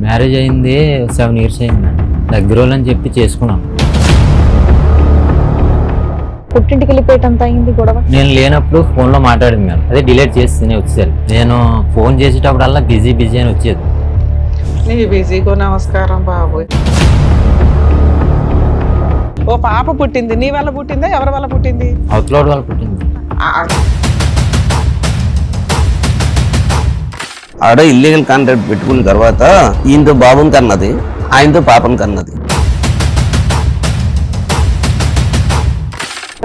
Marriage అయింది 7 years అయింది madam. దగ్గర వాళ్ళని చెప్పి చేసుకున్నాను. పుట్టింటికి వెళ్ళిపోయేటంత అయింది గొడవ. నేను లేనప్పుడు ఫోన్లో మాట్లాడింది మేడం. అదే డిలీట్ చేస్తేనే వచ్చేది. నేను ఫోన్ చేసేటప్పుడల్లా బిజీ బిజీ అని వచ్చేది. నీ బిజీగో నమస్కారం బాబు. ఓ పాప పుట్టింది, నీ వల్ల పుట్టిందా ఎవరి వల్ల పుట్టింది? అవుట్లోడ్ వాళ్ళు పుట్టింది. ఆడ ఇల్లీగల్ కాంట్రాక్ట్ పెట్టుకున్న తర్వాత ఈయనతో బాబుని కన్నది, ఆయనతో పాపని కన్నది.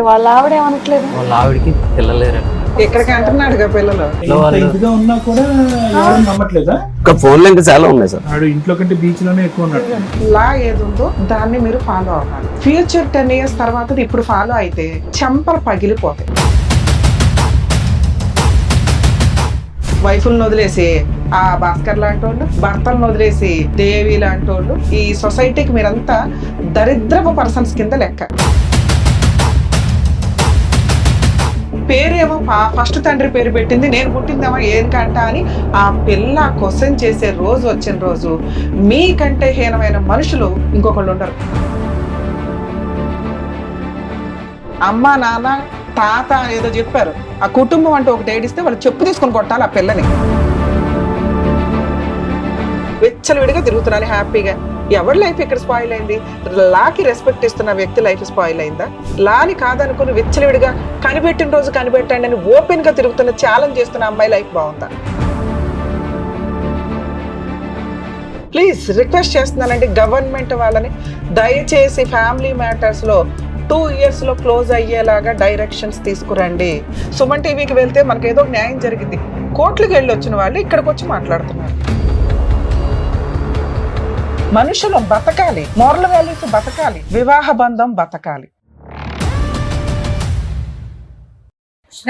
వాళ్ళ ఆవిడ ఏమనట్లేదు. వాళ్ళ ఆవిడకి పిల్లలేరు. ఇక్కడికి అంటున్నాడుగా పిల్లలు. ఇదిగా ఉన్నా కూడా ఎవరు నమ్మట్లేదా? ఇంకా ఫోన్లో ఇంకా చాలా ఉన్నాయి సార్. ఆడు ఇంట్లో కంటే బీచ్ లోనే ఎక్కువ ఉన్నాడు. లా ఏది ఉందో దాన్ని మీరు ఫాలో అవ్వాలి. ఫ్యూచర్ 10 years తర్వాత ఇప్పుడు ఫాలో అయితే చెంపలు పగిలిపోతాయి. వైఫుల్ని వదిలేసి ఆ భాస్కర్ లాంటి వాళ్ళు, భర్తలను వదిలేసి దేవి లాంటి వాళ్ళు, ఈ సొసైటీకి మీరంతా దరిద్రపు పర్సన్స్ కింద లెక్క. పేరేమో ఫస్ట్ తండ్రి పేరు పెట్టింది, నేను పుట్టిందేమో ఏంకంట అని ఆ పిల్ల క్వశ్చన్ చేసే రోజు వచ్చిన రోజు మీకంటే హీనమైన మనుషులు ఇంకొకళ్ళు ఉండరు. అమ్మ నాన్న తాత ఏదో చెప్పారు, ఆ కుటుంబం అంటే ఒకటి ఏడిస్తే వాళ్ళు చెప్పు తీసుకొని కొట్టాలి ఆ పిల్లని. విచ్చలవిడిగా తిరుగుతున్నాను హ్యాపీగా. ఎవరి లైఫ్ ఇక్కడ స్పాయిల్ అయింది? లాకి రెస్పెక్ట్ ఇస్తున్న వ్యక్తి లైఫ్ స్పాయిల్ అయిందా? లాని కాదనుకుని విచ్చలవిడిగా కనిపెట్టిన రోజు కనిపెట్టండి అని ఓపెన్ గా తిరుగుతున్న ఛాలెంజ్ చేస్తున్న అమ్మాయి లైఫ్ బాగుందా? ప్లీజ్ రిక్వెస్ట్ చేస్తున్నానండి గవర్నమెంట్ వాళ్ళని, దయచేసి ఫ్యామిలీ మ్యాటర్స్ లో 2 years లో క్లోజ్ అయ్యేలాగా డైరెక్షన్స్ తీసుకురండి. సుమన్ టీవీకి వెళ్తే మనకు ఏదో న్యాయం జరిగింది. కోర్టులకు వెళ్ళి వచ్చిన వాళ్ళు ఇక్కడికి వచ్చి మాట్లాడుతున్నారు. మనుషులు బతకాలి, మోరల్ వాల్యూస్ బతకాలి, వివాహ బంధం బతకాలి.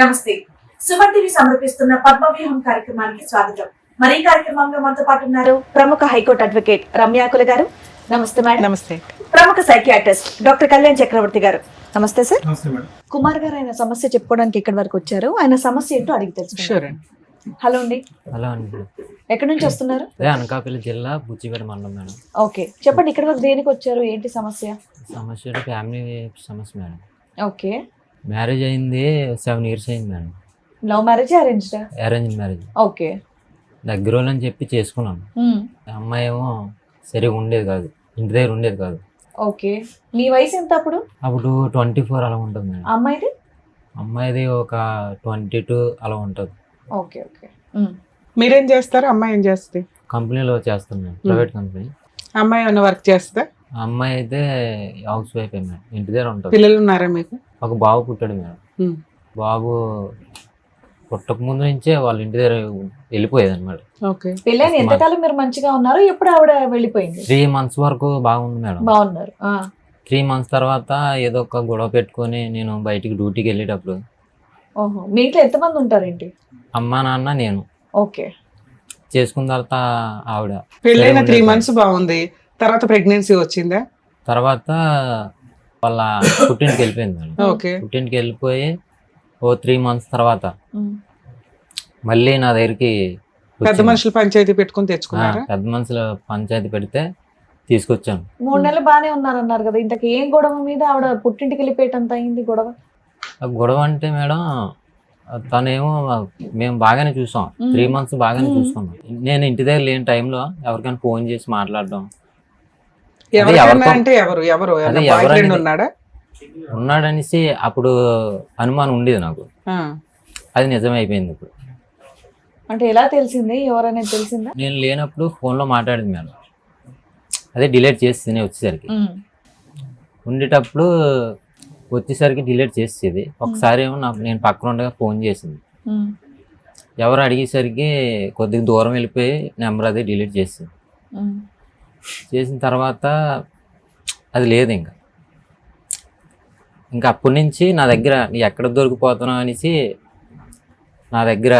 నమస్తే. సుమన్ టీవీ సమర్పిస్తున్న పద్మవ్యూహం కార్యక్రమానికి స్వాగతం. మరి ఈ కార్యక్రమంలో మనతో పాటు ఉన్నారు ప్రముఖ హైకోర్టు అడ్వకేట్ రమ్యాకుల గారు. నమస్తే మేడం. నమస్తే. ప్రముఖ సైకియాట్రిస్ట్ డాక్టర్ కళ్యాణ్ చక్రవర్తి గారు. నమస్తే సార్. నమస్తే మేడం. కుమార్ గారు ఆయన సమస్య చెప్పుకోవడానికి ఇక్కడి వరకు వచ్చారు. ఆయన సమస్య ఏంటో అడిగి తెలుసు. షూర్ అండి. హలో అండి, అలా అండి. ఎక్కడి నుంచి వస్తున్నారు? అదే అనకాపల్లి జిల్లా బుచ్చిపేట మండలం మేడం. ఓకే, చెప్పండి ఇక్కడి వరకు దేనికి వచ్చారు, ఏంటి సమస్య? సమస్య ఫ్యామిలీ సమస్య మేడం. ఓకే, మ్యారేజ్ అయింది 7 years అయింది madam. Love marriage arranged? Arrange marriage. Okay, దగ్గర వాళ్ళని చెప్పి చేసుకున్నాను. అమ్మాయి ఏమో సరిగా ఉండేది కాదు, ఇంటి దగ్గర ఉండేది కాదు. ఓకే, మీ వయసు ఎంత అప్పుడు? అప్పుడు 24 అలా ఉంటుంది మేడం. అమ్మాయిది? అమ్మాయిది ఒక 22 అలా ఉంటుంది. Okay okay. మీరేం చేస్తారు? అమ్మాయి ఏం చేస్తుంది? కంపెనీలో చేస్తున్నాను, ప్రైవేట్ కంపెనీ. అమ్మాయి ఏమైనా వర్క్ చేస్తా? అమ్మాయి అయితే హౌస్ వైఫ్ మేడం, ఇంటి దగ్గర ఉంటుంది. పిల్లలు ఉన్నారా మీకు? ఒక బాబు పుట్టాడు మేడం. బాబు పుట్టక ముందు నుంచే వాళ్ళ ఇంటి దగ్గర వెళ్ళిపోయేది అనమాట. ఓకే. పెళ్ళైన ఎంతకాలం మీరు మంచిగా ఉన్నారు? ఎప్పుడు ఆవిడ వెళ్ళిపోయింది? 3 months వరకు బాగుంది మేడం. బాగున్నారు. 3 months తర్వాత ఏదో ఒక గొడవ పెట్టుకొని నేను బయటికి డ్యూటీకి వెళ్ళేటప్పుడు. ఓహో, మీ ఇంట్లో ఎంతమంది ఉంటారేంటి? అమ్మ నాన్న నేను. ఓకే. చేసుకున్న తర్వాత ఆవిడ పెళ్ళైన 3 months బాగుంది, తర్వాత ప్రెగ్నెన్సీ వచ్చిందా? తర్వాత వాళ్ళ పుట్టింటికి వెళ్ళిపోయింది మేడం. ఓకే. పుట్టింటికి వెళ్ళిపోయి ఓ 3 months తర్వాత మళ్ళీ నా దగ్గరికి పెద్ద మనుషులు పంచాయతీ పెట్టుకుని తెచ్చుకున్నారా? పెద్ద మనుషుల పంచాయతీ పెడితే తీసుకొచ్చాను. 3 నెలలు బాగానే ఉన్నారన్నారు కదా, ఇంతకు ఏం గొడవ మీద ఆవిడ పుట్టింటికి వెళ్ళిపోయేటంత అయింది గొడవ? గొడవ అంటే మేడం తనేమో మేము బాగానే చూసాం, 3 months బాగానే చూసుకున్నాం. నేను ఇంటి దగ్గర లేని టైంలో ఎవరికైనా ఫోన్ చేసి మాట్లాడడం. అంటే ఎవరు ఉన్నాడా? ఉన్నాడనేసి అప్పుడు అనుమానం ఉండేది నాకు. అది నిజమైపోయింది ఇప్పుడు. అంటే ఎలా తెలిసింది, ఎవరనేది తెలిసిందా? నేను లేనప్పుడు ఫోన్లో మాట్లాడింది మేడం. అదే డిలీట్ చేస్తేనే వచ్చేసరికి. ఉండేటప్పుడు వచ్చేసరికి డిలీట్ చేసేది. ఒకసారి ఏమో నేను పక్కన ఉండగా ఫోన్ చేసింది. ఎవరు అడిగేసరికి కొద్దిగా దూరం వెళ్ళిపోయి నెంబర్ అదే డిలీట్ చేసింది. చేసిన తర్వాత అది లేదు ఇంకా అప్పటి నుంచి నా దగ్గర నీ ఎక్కడ దొరికిపోతున్నావు అనేసి నా దగ్గర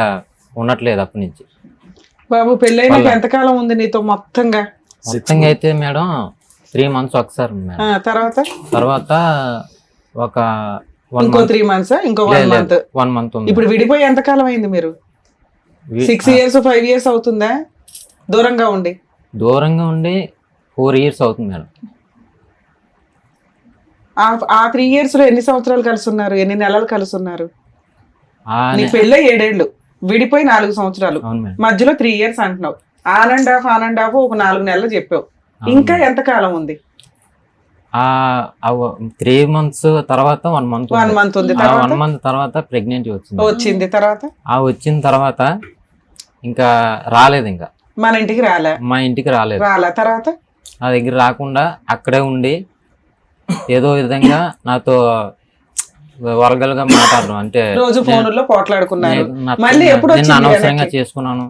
ఉండట్లేదు అప్పటి నుంచి. బాబు పెళ్ళైన ఎంతకాలం ఉంది నీతో మొత్తంగా? అయితే మేడం 3 months ఒకసారి ఉంది మేడం. తర్వాత ఒక 3 months, ఇంకో 1 month ఉంది. ఇప్పుడు విడిపోయి ఎంతకాలం అయింది మీరు? 6 years 5 years అవుతుందా దూరంగా ఉండి? దూరంగా ఉండి 4 years అవుతుంది మేడం. ఆ 3 years లో ఎన్ని సంవత్సరాలు కలిసి ఉన్నారు, ఎన్ని నెలలు కలిసి ఉన్నారు? ఆ నీ పెళ్ళి 7 ఏళ్ళు, విడిపోయి 4 సంవత్సరాలు, అవును మేడం. మధ్యలో 3 years అంటున్నావు. ఆన్ అండ్ ఆఫ్ ఒక 4 నెలలు చెప్పావు. ఇంకా ఎంత కాలం ఉంది? 3 months తర్వాత 1 month 1 month ఉంది. 1 month తర్వాత ప్రెగ్నెంట్ వచ్చింది. తర్వాత వచ్చిన తర్వాత ఇంకా రాలేదు, ఇంకా మన ఇంటికి మా ఇంటికి రాలేదు. తర్వాత నా దగ్గర రాకుండా అక్కడే ఉండి ఏదో విధంగా నాతో వరగలుగా మాట్లాడడం, అంటే రోజు ఫోన్లో పోట్లాడుకున్నారు. నేను మళ్ళీ ఎప్పుడు వచ్చింది అనవసరంగా వెనక్కి? చేసుకున్నాను.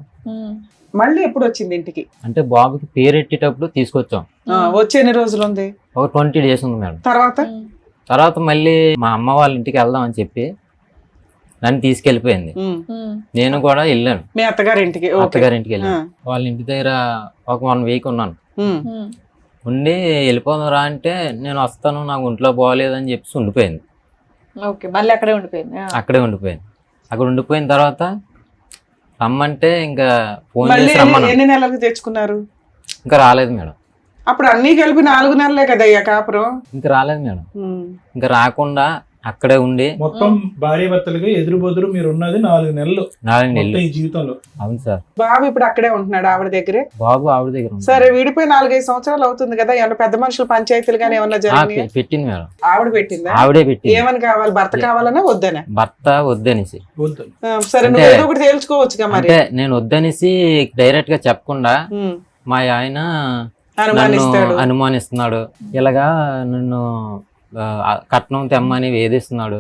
మళ్ళీ ఎప్పుడు వచ్చింది ఇంటికి? అంటే బాబుకి పేరెట్టేటప్పుడు తీసుకొచ్చాం. వచ్చి ఎన్ని రోజులు ఉంది? ఒక 20 days ఉంది మేడం. తర్వాత మళ్ళీ మా అమ్మ వాళ్ళ ఇంటికి వెళ్దాం అని చెప్పి నన్ను తీసుకెళ్ళిపోయింది. నేను కూడా వెళ్ళాను మీ అత్తగారి ఇంటికి. అత్తగారింటికి వెళ్ళాను. వాళ్ళ ఇంటి దగ్గర ఒక 1 week ఉన్నాను. ఉండి వెళ్ళిపోదాం రా అంటే నేను వస్తాను, నాకు ఒంట్లో బాగోలేదని చెప్పేసి ఉండిపోయింది. మళ్ళీ అక్కడే ఉండిపోయింది. అక్కడే ఉండిపోయింది. అక్కడ ఉండిపోయిన తర్వాత రమ్మంటే ఇంకా ఫోన్ మళ్ళీ చేసి రమ్మన్నా. ఎన్ని నెలలకు తెచ్చుకున్నారు? ఇంకా రాలేదు మేడం. అప్పుడు అన్ని కలిపి 4 నెలలే కదయ్యా కాపురం. ఇంకా రాలేదు మేడం. ఇంకా రాకుండా అక్కడే ఉండి మొత్తం భార్య భర్తలుగా ఎదురు బొదురు మీరు ఉన్నది 4 నెలలు 4 నెలలు. మొత్తం ఈ జీవితంలో. అవును సార్. బాబు ఇప్పుడు అక్కడే ఉంటున్నాడు ఆవిడ దగ్గరే. బాబు ఆవిడ దగ్గర ఉంది. సరే, విడిపోయి 4-5 సంవత్సరాలు అవుతుంది కదా, ఏమన్నా పెద్ద మనుషులు పంచాయతీలు కానీ ఏమన్నా జరిగినాయా? పెట్టింది మేడం. ఆవిడ పెట్టిందా? ఆవిడే పెట్టింది. ఏమని కావాలి? భర్త కావాలనా వద్దనా? భర్త వద్దనేసి. వద్దు. సరే, నువ్వు ఏదో ఒకటి తేల్చుకోవచ్చుగా మరి. అంటే నేను వద్దనేసి డైరెక్ట్ గా చెప్పకుండా మా ఆయన నన్ను అనుమానిస్తున్నాడు. ఇలాగా నన్ను కట్నం తెమ్మని వేధిస్తున్నాడు.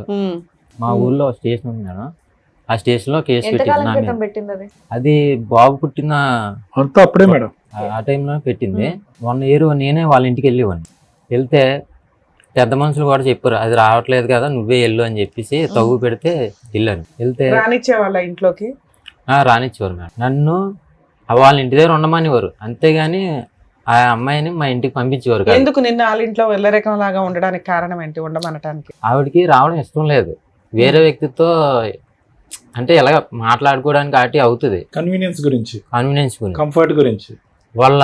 మా ఊర్లో స్టేషన్ ఉంది మేడం, ఆ స్టేషన్ లో కేసు పెట్టింది. అది బాబు పుట్టిన అంతా అప్పుడే మేడం. ఆ టైంలో పెట్టింది. 1 year నేనే వాళ్ళ ఇంటికి వెళ్ళేవాడిని. వెళ్తే పెద్ద మనుషులు కూడా చెప్పారు, అది రావట్లేదు కదా నువ్వే వెళ్ళు అని చెప్పేసి తగ్గు పెడితే వెళ్ళాను. వెళ్తే రానిచ్చేవాళ్ళ ఇంట్లోకి? రానిచ్చేవారు మేడం. నన్ను వాళ్ళ ఇంటి దగ్గర ఉండమనేవారు, అంతేగాని ఆ అమ్మాయిని మా ఇంటికి పంపించేవారు కాదు. ఎందుకు నిన్న వాళ్ళ ఇంట్లో వెళ్ళరకం లాగా ఉండడానికి కారణం ఏంటి? ఉండమనటానికి ఆవిడకి రావడం ఇష్టం లేదు. వేరే వ్యక్తితో అంటే ఎలాగ మాట్లాడుకోవడానికి ఆటి అవుతుంది. కన్వీనియన్స్ గురించి, కంఫర్ట్ గురించి వాళ్ళ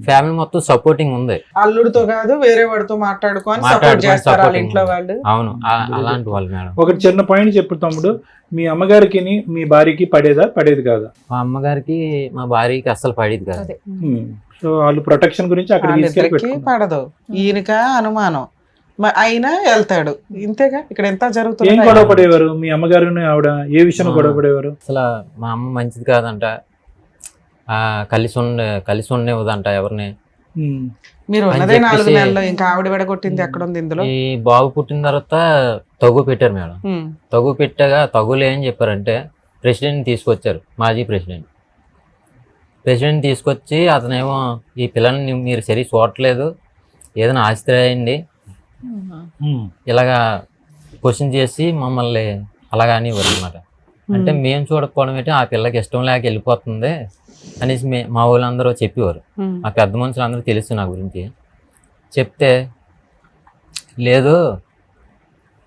ఫ్యామిలీ మొత్తం సపోర్టింగ్ ఉంది. అల్లుడితో కాదు వేరే వాడితో మాట్లాడుకొని సపోర్ట్ చేస్తారు వాళ్ళ ఇంట్లో వాళ్ళు. అవును, అలాంటి వాళ్ళు మేడం. ఒక చిన్న పాయింట్ చెప్పు తమ్ముడు, మీ అమ్మగారికి మీ భార్యకి పడేది కాదా? మా అమ్మగారికి మా భార్యకి అస్సలు పడేది కాదు. సో వాళ్ళు ప్రొటెక్షన్ గురించి అక్కడ పడదు. ఈయనక అనుమానం అయినా వెళ్తాడు, ఇంతేగా. ఇక్కడ ఎంత జరుగుతుంది? ఏం గొడవ పడేవారు మీ అమ్మగారు ఆవిడ? ఏ విషయం గొడవ పడేవారు? అసలు మా అమ్మ మంచిది కాదంట, కలిసి ఉండేదంట ఎవరిని. మీరు ఉన్నదే 4 నెలల్లో, ఇంకా ఆవిడ విడగొట్టింది ఎక్కడ ఉంది ఇందులో? ఈ బాబు పుట్టిన తర్వాత తగు పెట్టారు మేడం. తగు పెట్టాగా తగులు ఏం చెప్పారంటే ప్రెసిడెంట్ తీసుకొచ్చారు, మాజీ ప్రెసిడెంట్ తీసుకొచ్చి అతనేమో ఈ పిల్లల్ని మీరు సరి చూడట్లేదు, ఏదైనా ఆస్తి రాయండి ఇలాగా క్వశ్చన్ చేసి మమ్మల్ని అలాగా అనేవారు అనమాట. అంటే మేము చూడకపోవడం ఏంటి, ఆ పిల్లకి ఇష్టం లేక వెళ్ళిపోతుంది అనేసి మా వాళ్ళందరూ చెప్పేవారు. ఆ పెద్ద మనుషులు అందరూ తెలుసు నా గురించి. చెప్తే లేదు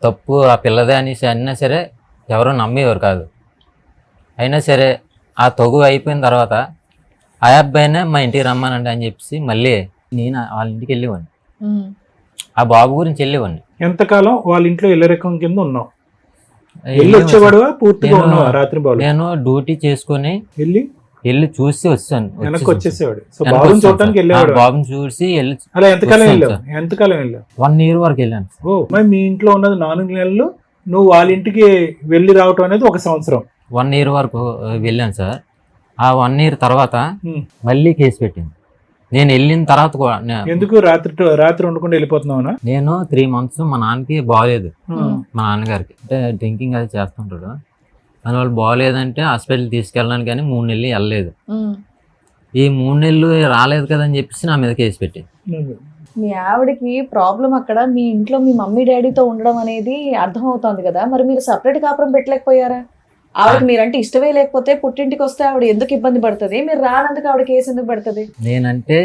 తప్పు ఆ పిల్లదే అనేసి అన్నా సరే ఎవరో నమ్మేవారు కాదు. అయినా సరే ఆ తగు అయిపోయిన తర్వాత ఆ అబ్బాయినే మా ఇంటికి రమ్మానండి అని చెప్పేసి మళ్ళీ నేను వాళ్ళ ఇంటికి వెళ్ళేవాడిని. ఆ బాబు గురించి వెళ్ళేవాడిని. ఎంతకాలం వాళ్ళ ఇంట్లో ఇల్లరికం కింద ఉన్నావు? వచ్చేవాడు పూర్తిగా ఉన్నావా? రాత్రి నేను డ్యూటీ చేసుకుని వెళ్ళి చూసి వచ్చాను. వచ్చేసేవాడు. బాబుని చూడటానికి వెళ్ళేవాడు. బాబుని చూసి వెళ్ళి అలా ఎంతకాలం వెళ్ళావు? 1 year వరకు వెళ్ళాను. మరి మీ ఇంట్లో ఉన్నది 4 నెలలు, నువ్వు వాళ్ళ ఇంటికి వెళ్ళి రావటం అనేది 1 సంవత్సరం. 1 year వరకు వెళ్ళాను సార్. ఆ 1 year తర్వాత మళ్ళీ కేసు పెట్టింది. నేను వెళ్ళిన తర్వాత కూడా ఎందుకు రాత్రి వండుకుండా వెళ్ళిపోతున్నావునా? నేను 3 months మా నాన్నకి బాగోలేదు, మా నాన్నగారికి అంటే డ్రింకింగ్ అది చేస్తుంటాడు. దానివల్ల బాగోలేదంటే హాస్పిటల్ తీసుకెళ్ళడానికి కానీ 3 నెలలు వెళ్ళలేదు. ఈ 3 నెలలు రాలేదు కదా అని చెప్పేసి నా మీద కేసు పెట్టింది. మీ ఆవిడకి ప్రాబ్లం అక్కడ మీ ఇంట్లో మీ మమ్మీ డాడీతో ఉండడం అనేది అర్థమవుతోంది కదా, మరి మీరు సపరేట్ కాపురం పెట్టలేకపోయారా? ఆవిడకి మీరంటే ఇష్టమే లేకపోతే పుట్టింటికి వస్తే ఆవిడ ఎందుకు ఇబ్బంది పడుతుంది? మీరు రానందుకు ఆవిడ కేసు ఎందుకు పడుతుంది? నేనంటే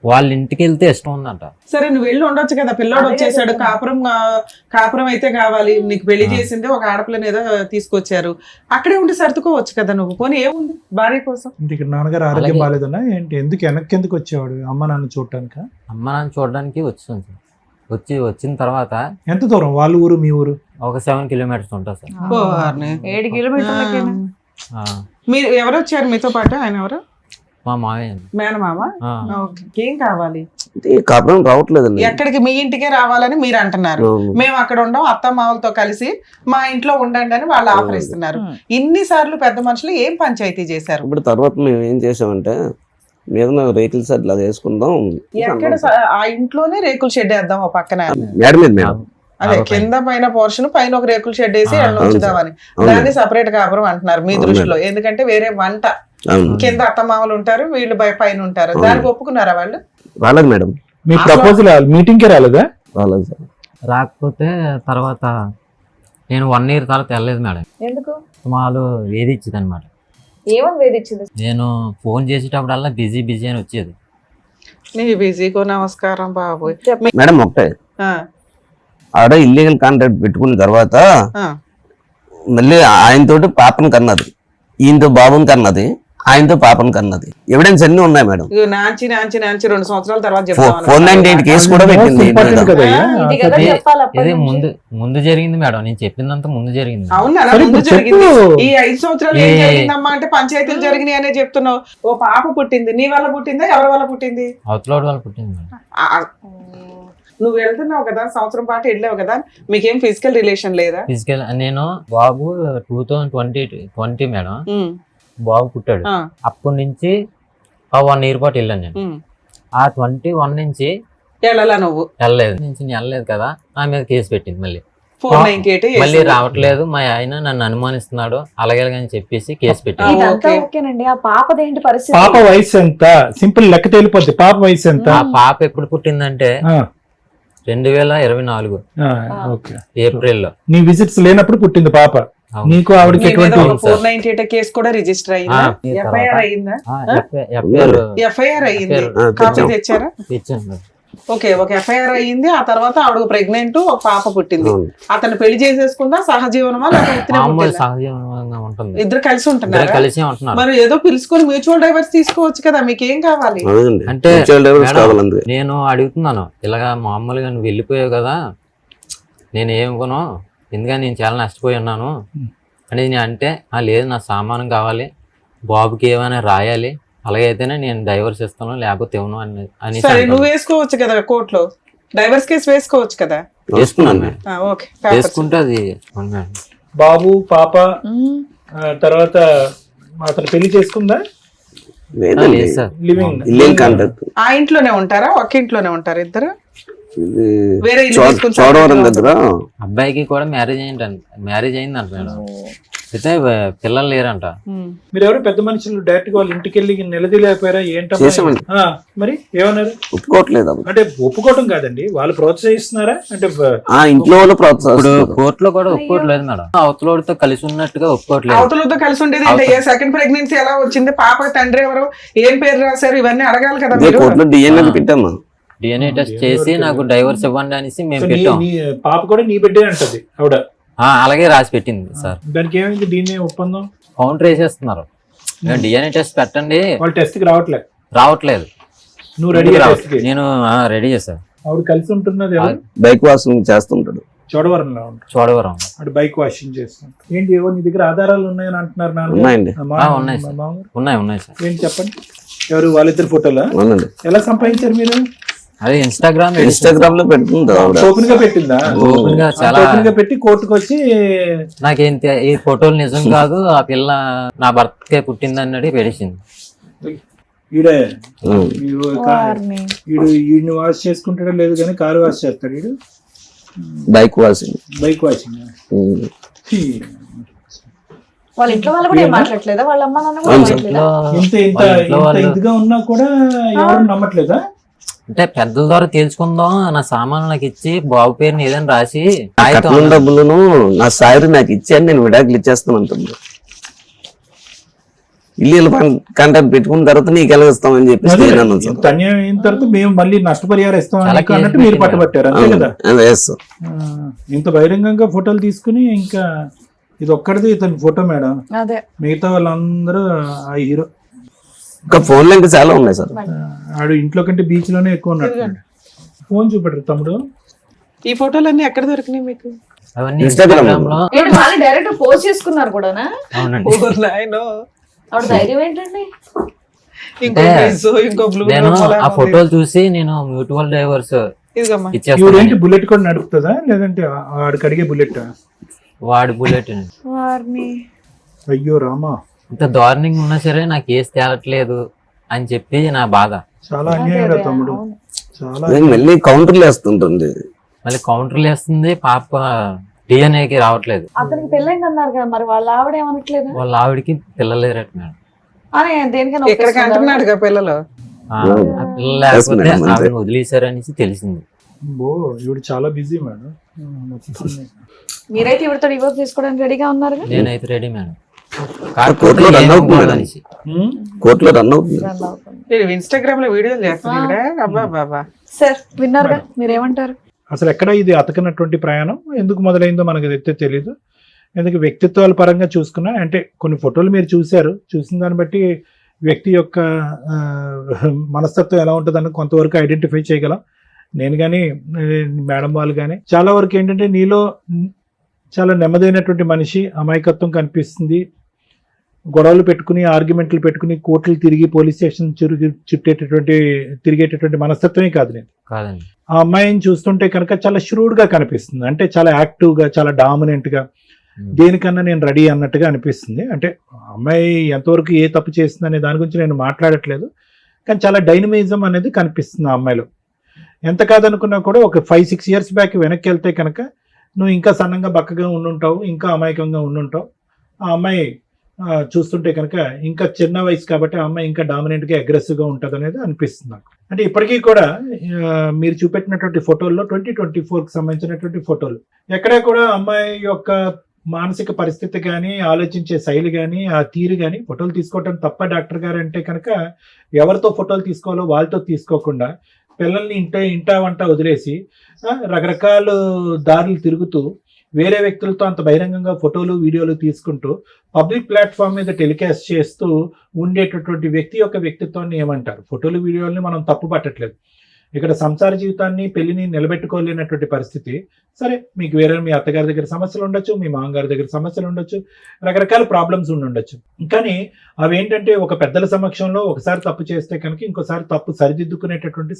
వాళ్ళ ఇంటికి వెళ్తే ఇష్టం ఉందంట. సరే నువ్వు వెళ్ళి ఉండొచ్చు కదా, పిల్లోడు అదే వచ్చేసాడు, చెప్తున్నా. కాపురం అయితే కావాలి, నీకు పెళ్లి చేసింది ఒక ఆడపిల్లని ఏదో తీసుకొచ్చారు, అక్కడే ఉండి సర్దుకోవచ్చు కదా నువ్వు. పోనీ ఏముంది భార్య కోసం. ఇంటికి నాన్నగారు ఆరోగ్యం అలాగే. బాగాలేదన్నా ఏంటి, ఎందుకు వెనక్కి ఎందుకు వచ్చేవాడు అమ్మ నాన్న చూడటానిక? అమ్మ నాన్న చూడడానికి వచ్చింది సార్. వచ్చిన తర్వాత ఎంత దూరం వాళ్ళ ఊరు మీ ఊరు? ఒక 7 kilometers ఉంటుంది సార్. 7 కిలోమీటర్లకేనా? ఆ, మీరు ఎవరు వచ్చారు మీతో పాటు? ఆయన ఎవరు? మా మావయ్య. మేనమామ. ఆ, ఓకే. ఏం కావాలి? అంటే కాపురం రావట్లేదండి. ఎక్కడికి? మీ ఇంటికే రావాలని మీరు అంటున్నారు. మేము అక్కడ ఉండం, అత్త మామలతో కలిసి మా ఇంట్లో ఉండండి అని వాళ్ళు ఆఫర్ ఇస్తున్నారు. ఇన్నిసార్లు పెద్ద మనుషులు ఏం పంచాయతీ చేశారు? ఇప్పుడు తర్వాత మేము ఏం చేసామంటే మీద రేకుల సెట్ లాగా వేసుకుందాం. ఎక్కడ ఆ ఇంట్లోనే రేకుల షెడ్ వేద్దాం ఓ పక్కన. మేడ మీద మేడం. అదే కింద పైన పోర్షన్, పైన ఒక రేకుల షెడ్ వేసి ఆ, ఉంచుదామని. అవును. దాన్ని సపరేట్ కాపురం అంటున్నారు మీ దృష్టిలో, ఎందుకంటే వేరే వంట. అవును. కింద అత్తమామలు ఉంటారు, వీళ్ళు పైన ఉంటారు. దానికి ఒప్పుకున్నారా వాళ్ళు? రాలేదు మేడం. మీ ప్రపోజల్ మీటింగ్ కి రాలేదా? రాలేదు సార్. రాకపోతే తర్వాత నేను 1 year తర్వాత వెళ్ళలేదు మేడం. ఎందుకు? వాళ్ళు వేధించింది అనమాట. ఏమని వేధించింది? నేను ఫోన్ చేసేటప్పుడల్లా బిజీ అని వచ్చేది. నీ బిజీకో నమస్కారం బాబోయ్. మేడం ఒకటే, ఆ, ఆడ ఇల్లీగల్ కాంట్రాక్ట్ పెట్టుకున్న తర్వాత ఆ. మళ్ళీ ఆయనతోటి పాపను కన్నది, ఈయనతో బాబుని కన్నది, ఆయనతో పాపను కన్నది. ఎవిడెన్స్ అన్ని ఉన్నాయి మేడం. ఇగో నాంచి 2 సంవత్సరాల తర్వాత 498 కేసు కూడా పెట్టింది ఈయన మీద. ఇంపార్టెంట్ కదా అయ్యా. ఇది కదా ఇది- చెప్పాలి అప్పటి ఇది నుంచి. ముందు జరిగింది మేడం. నేను చెప్పిందంతా ముందు జరిగింది. అవునా? సరే, ముందు ఇప్పుడు జరిగింది. చెప్పు. ఈ 5 సంవత్సరాలు ఏం ఏ- జరిగిందమ్మా అంటే పంచాయతీలు జరిగినాయి అనే చెప్తున్నావు. ఓ పాప పుట్టింది, నీ వల్ల పుట్టిందా ఎవరి వల్ల పుట్టింది? అవతలోడు వాళ్ళు పుట్టింది మేడం. ఆ, నువ్వు వెళ్తున్నావు కదా, సంవత్సరం పాటు వెళ్ళావు కదా, మీకేం ఫిజికల్ రిలేషన్ లేదా? ఫిజికల్ నేను బాబు 2020 మేడం ఉమ్, బాబు పుట్టాడు. ఆ, అప్పటి నుంచి 1 year పాటు వెళ్ళాను నేను. ఉమ్. ఆ 21 నుంచి వెళ్ళాలా నువ్వు? వెళ్ళలేదు కదా, నా మీద కేసు పెట్టింది. మళ్ళీ 498 మళ్ళీ రావట్లేదు, మా ఆయన నన్ను అనుమానిస్తున్నాడు అలాగే అని చెప్పేసి కేసు పెట్టింది. ఇదంతా ఓకే. ఓకేనండి. ఆ పాపదేంటి పరిస్థితి? పాప వయసు ఎంత? సింపుల్ లెక్క తేలిపోద్ది. పాప వయసు ఎంత? ఆ పాప ఎప్పుడు పుట్టిందంటే ఆ, 2024 ఓకే. ఏప్రిల్లో. నీ విజిట్స్ లేనప్పుడు పుట్టింది పాప. అవును. నీకు ఆవిడకి నీ మీద ఎటువంటి ఒక 498 కేసు కూడా రిజిస్టర్ అయిందా? ఎఫ్ఐఆర్ అయిందా? ఎఫ్ఐఆర్ అయింది. ఆ, కాపీ తెచ్చాం. తెచ్చారా? తెచ్చాను. ఓకే, ఒక ఎఫ్ఐఆర్ అయ్యింది. ఆ తర్వాత ఆవిడ ప్రెగ్నెంట్, ఒక పాప పుట్టింది. అవును. అతను పెళ్లి చేసేసుకుందా? సహజీవనమా లేకపోతే మామూలు సహజీవనంగా ఉంటుంది. ఇద్దరు కలిసి ఇద్దరు ఉంటున్నారా? కలిసి ఉంటున్నారు. మరి ఏదో పిలుచుకొని మ్యూచువల్ డైవర్స్ తీసుకోవచ్చు కదా, మీకేం కావాలి? అవునండి. అంటే Mutual divorce మేడం, కావాలి అందుకే. నేను అడుగుతున్నాను ఇలాగా మామూలుగా నువ్వు వెళ్ళిపోయావు కదా, నేను ఏమనుకోను, ఎందుకని నేను చాలా నష్టపోయి ఉన్నాను అని నేను అంటే, లేదు నా సామానం కావాలి, బాబుకి ఏమైనా రాయాలి, అలాగైతేనే నేను డైవర్స్ ఇస్తాను లేకపోతే ఇవ్వను అని సరే, నువ్వు వేసుకోవచ్చు కదా కోర్టులో, డైవర్స్ కేసు వేసుకోవచ్చు కదా. వేసుకున్నాను మేడం. ఆ, ఓకే, papers. వేసుకుంటే అది అవును మేడం. బాబు పాప ఉమ్. తర్వాత అతను పెళ్లి చేసుకుందా? లేదండి. లేదు సార్. Living illegal contract. ఆ ఇంట్లోనే ఉంటారా? ఒక ఇంట్లోనే ఉంటారు ఇద్దరు? ఇది వేరే ఇల్లు తీసుకుని చోడవరం separate గా దగ్గర అబ్బాయికి కూడా మ్యారేజ్ అయిందంట మేడం. అయితే పిల్లలు లేరంట. ఉమ్. మీరు ఎవరు పెద్ద మనుషులు డైరెక్ట్ గా వాళ్ళ ఇంటికి వెళ్ళి నిలదీలేకపోయారా? ఏంటమ్మా? చేసామండి. ఆ, మరి ఏమన్నారు? ఒప్పుకోవట్లేదు అమ్మ. అంటే ఒప్పుకోవటం కాదండి, వాళ్ళు ప్రోత్సహిస్తున్నారా? అంటే ఆ ఇంట్లో వాళ్ళు ఇప్పుడు ప్రోత్సహిస్తారు. కోర్టులో కూడా ఒప్పుకోవట్లేదు మేడం. అవతలోడితో కలిసి ఉన్నట్టుగా ఒప్పుకోవట్లేదు. అవతలతో కలిసి ఉండేది ఏంటి? ఏ సెకండ్ ప్రెగ్నెన్సీ ఎలా వచ్చింది? పాప తండ్రి ఎవరు? ఏం పేరు రాశారు? ఇవన్నీ అడగాలి కదా ఇదే మీరు. కోర్టులో డిఎన్ఏ పెట్టాము. డిఎన్ఏ టెస్ట్ చేసి నాకు డైవర్స్ ఇవ్వండి అనేసి మేము సో నీ- పెట్టాం. నీ పాప కూడా నీ బిడ్డే అంటది ఆవిడ. అలాగే రాసి పెట్టింది సార్. దానికి ఏమైంది? దీన్ని ఒప్పందం కౌంటర్ వేసేస్తున్నారు. డిఎన్ఏ టెస్ట్ పెట్టండి, వాళ్ళు టెస్ట్ కి రావట్లేదు. రావట్లేదు. నువ్వు రెడీ టెస్ట్ కి. నేను రెడీ చేశాను. ఆవిడ కలిసి ఉంటున్నది ఎవరు? బైక్ వాషింగ్ చేస్తుంటాడు. చోడవరంలో ఉంటాడు. చూడవరం. అటు బైక్ వాషింగ్ చేస్తాను. ఏంటి ఏవో నీ దగ్గర ఆధారాలు ఉన్నాయని అంటున్నారు నాన్న? ఉన్నాయండి. ఉన్నాయి సార్. ఉన్నాయి సార్. ఏంటి చెప్పండి. ఎవరు? వాళ్ళిద్దరు ఫోటోలా? అవునండి. ఎలా సంపాదించారు మీరు? అదే ఇన్స్టాగ్రామ్ ఇన్స్టాగ్రామ్ లో పెడుతుంది ఆవిడ. ఓపెన్ గా పెట్టిందా? ఓపెన్ గా చాలా ఓపెన్ గా పెట్టి కోర్టుకు వచ్చి నాకేం ఈ ఫోటోలు నిజం కాదు, ఆ పిల్ల నా భర్తకే పుట్టింది అన్నది పెట్టేసింది. ఈడే ఉం. వారిని. ఈడిని వాష్ చేసుకుంటాడో లేదు కానీ కారు వాష్ చేస్తాడు ఈడు. Bike washing. Bike washing. ఉం. వాళ్ళ ఇంట్లో వాళ్ళు కూడా ఏం మాట్లాడలేదా? వాళ్ళ అమ్మ నాన్న కూడా అవును సార్. మాట్లాడలేదా? ఇంత ఇంత వాళ్ళ ఇంట్లో ఇంత వాళ్ళు- ఇదిగా ఉన్నా కూడా ఎవరు నమ్మట్లేదా? అంటే పెద్దల ద్వారా తేల్చుకుందాం, నా సామాన్లు నాకు ఇచ్చి బాబు పేరుని ఏదైనా రాసి కాగితం కట్నం డబ్బులను నా సాయి నాకు ఇచ్చాను, నేను విడాకులు ఇచ్చేస్తాను అంటుంది. ఇల్లు కాంటాక్ట్ పెట్టుకున్న తర్వాత నీకు ఎలా ఇస్తామని చెప్పేసి అదే, నేను అన్నాను సార్. ఇంత అన్యాయం అయిన తర్వాత మేము మళ్ళీ నష్టపరిహారం ఇస్తాం చాలా అన్నట్టు మీరు కేసులు పట్టుబట్టారు అంతే అవును. కదా. Yes sir. ఇంత బహిరంగంగా ఫోటోలు తీసుకుని ఇంకా ఇది ఒక్కడిది ఇతని ఫోటో మేడం, అదే మిగతా వాళ్ళందరూ ఆ హీరో. ఇంకా ఫోన్లో ఇంకా చాలా ఉన్నాయి సార్. ఆడు ఇంట్లో కంటే బీచ్ లోనే ఎక్కువ ఉన్నాడు. ఫోన్ చూపెట్టరు తమ్ముడు. ఈ ఫోటోలన్నీ ఎక్కడ దొరికినాయి మీకు? అవన్నీ Instagram Instagram లో ఏంటి వాళ్ళు డైరెక్ట్ పోస్ట్ చేసుకున్నారు కూడానా? అవునండి. ఓ నాయనో. ఆవిడ ధైర్యం ఏంటండి? ఇంకో అంటే డ్రెస్, ఇంకో బ్లూ నేను ఆ ఫోటోలు చూసి నేను మ్యూచువల్ డైవర్స్ ఇదిగమ్మా. ఇచ్చేస్తాను. ఇవిడేంటి బుల్లెట్ కూడా నడుపుతుందా లేదంటే ఆడికి అడిగే బుల్లెట్? వాడి బుల్లెట్ వారిని అయ్యో రామా, ఇంత దారుణంగా ఉన్నా సరే నాకు కేసు తేలట్లేదు అని చెప్పి నా బాధ. చాలా అన్యాయం రా తమ్ముడు, చాలా. నేను మళ్ళీ కౌంటర్లు వేస్తుంటుంది. మళ్ళీ కౌంటర్లు వేస్తుంది, పాప డిఎన్ఏకి రావట్లేదు. అతనికి పెళ్ళైంది అన్నారు కదా, మరి వాళ్ళ ఆవిడ ఏమనట్లేదు వాళ్ళ ఆవిడకి పిల్లలేరట మేడం. అని దేనికైనా ఇక్కడికి అంటున్నాడుగా పిల్లలు. ఆ పిల్లలు లేకపోతే మేడం, అంతే. ఆవిడని వదిలేశారనేసి తెలిసింది. బో ఇవిడు చాలా బిజీ మేడం. మీరైతే ఇవిడతో డివోర్స్ తీసుకోవడానికి రెడీగా ఉన్నారు నేనైతే రెడీ మేడం. కోర్టులో రన్ అవుతుంది మేడం. అనేసి కోర్టులో రన్ అవుతుంది. ఇన్స్టాగ్రామ్ లో వీడియోలు చేస్తున్నాడా? అబ్బా బాబా. సార్ విన్నారుగా, మీరేమంటారు? అసలు ఎక్కడ ఇది అతకనటువంటి ప్రయాణం ఎందుకు మొదలైందో మనకు అయితే తెలియదు. ఎందుకు వ్యక్తిత్వాల పరంగా చూసుకున్నా అంటే కొన్ని ఫోటోలు మీరు చూశారు, చూసిన దాన్ని బట్టి వ్యక్తి యొక్క మనస్తత్వం ఎలా ఉంటుందని కొంతవరకు ఐడెంటిఫై చేయగలం. నేను కానీ మేడం వాళ్ళు కానీ చాలా వరకు ఏంటంటే నీలో చాలా నెమ్మదైనటువంటి మనిషి, అమాయకత్వం కనిపిస్తుంది. గొడవలు పెట్టుకుని ఆర్గ్యుమెంట్లు పెట్టుకుని కోర్టులు తిరిగి పోలీస్ స్టేషన్ తిరిగేటటువంటి మనస్తత్వమే కాదు నేను. కాదండి. ఆ అమ్మాయిని చూస్తుంటే కనుక చాలా ష్రూడ్గా కనిపిస్తుంది. అంటే చాలా యాక్టివ్గా, చాలా డామినెంట్గా, దేనికన్నా నేను రెడీ అన్నట్టుగా అనిపిస్తుంది. అంటే అమ్మాయి ఎంతవరకు ఏ తప్పు చేస్తుంది అనే దాని గురించి నేను మాట్లాడట్లేదు, కానీ చాలా డైనమిజం అనేది కనిపిస్తుంది ఆ అమ్మాయిలో. ఎంత కాదనుకున్నా కూడా ఒక 5-6 years బ్యాక్ వెనక్కి వెళ్తే కనుక నువ్వు ఇంకా సన్నంగా బక్కగా ఉండుంటావు, ఇంకా అమాయకంగా ఉండుంటావు. ఆ అమ్మాయి చూస్తుంటే కనుక ఇంకా చిన్న వయసు కాబట్టి ఆ అమ్మాయి ఇంకా డామినెంట్గా అగ్రెసివ్గా ఉంటుంది అనేది అనిపిస్తుంది నాకు. అంటే ఇప్పటికీ కూడా మీరు చూపెట్టినటువంటి ఫోటోల్లో 2024కి సంబంధించినటువంటి ఫోటోలు ఎక్కడా కూడా అమ్మాయి యొక్క మానసిక పరిస్థితి కానీ, ఆలోచించే శైలి కానీ, ఆ తీరు కానీ, ఫోటోలు తీసుకోవటం తప్ప డాక్టర్ గారు అంటే కనుక ఎవరితో ఫోటోలు తీసుకోవాలో వాళ్ళతో తీసుకోకుండా పిల్లల్ని ఇంటా వంట వదిలేసి రకరకాల దారులు తిరుగుతూ వేరే వ్యక్తులతో అంత బహిరంగంగా ఫోటోలు వీడియోలు తీసుకుంటూ పబ్లిక్ ప్లాట్ఫామ్ మీద టెలికాస్ట్ చేస్తూ ఉండేటటువంటి వ్యక్తి యొక్క వ్యక్తిత్వాన్ని ఏమంటారు? ఫోటోలు వీడియోలని మనం తప్పు పట్టట్లేదు. ఇక్కడ సంసార జీవితాన్ని, పెళ్లిని నిలబెట్టుకోలేనటువంటి పరిస్థితి. సరే, మీకు వేరే మీ అత్తగారి దగ్గర సమస్యలు ఉండొచ్చు, మీ మామగారి దగ్గర సమస్యలు ఉండొచ్చు, రకరకాల ప్రాబ్లమ్స్ ఉండొచ్చు. కానీ అవేంటంటే ఒక పెద్దల సమక్షంలో ఒకసారి తప్పు చేస్తే కనుక ఇంకోసారి తప్పు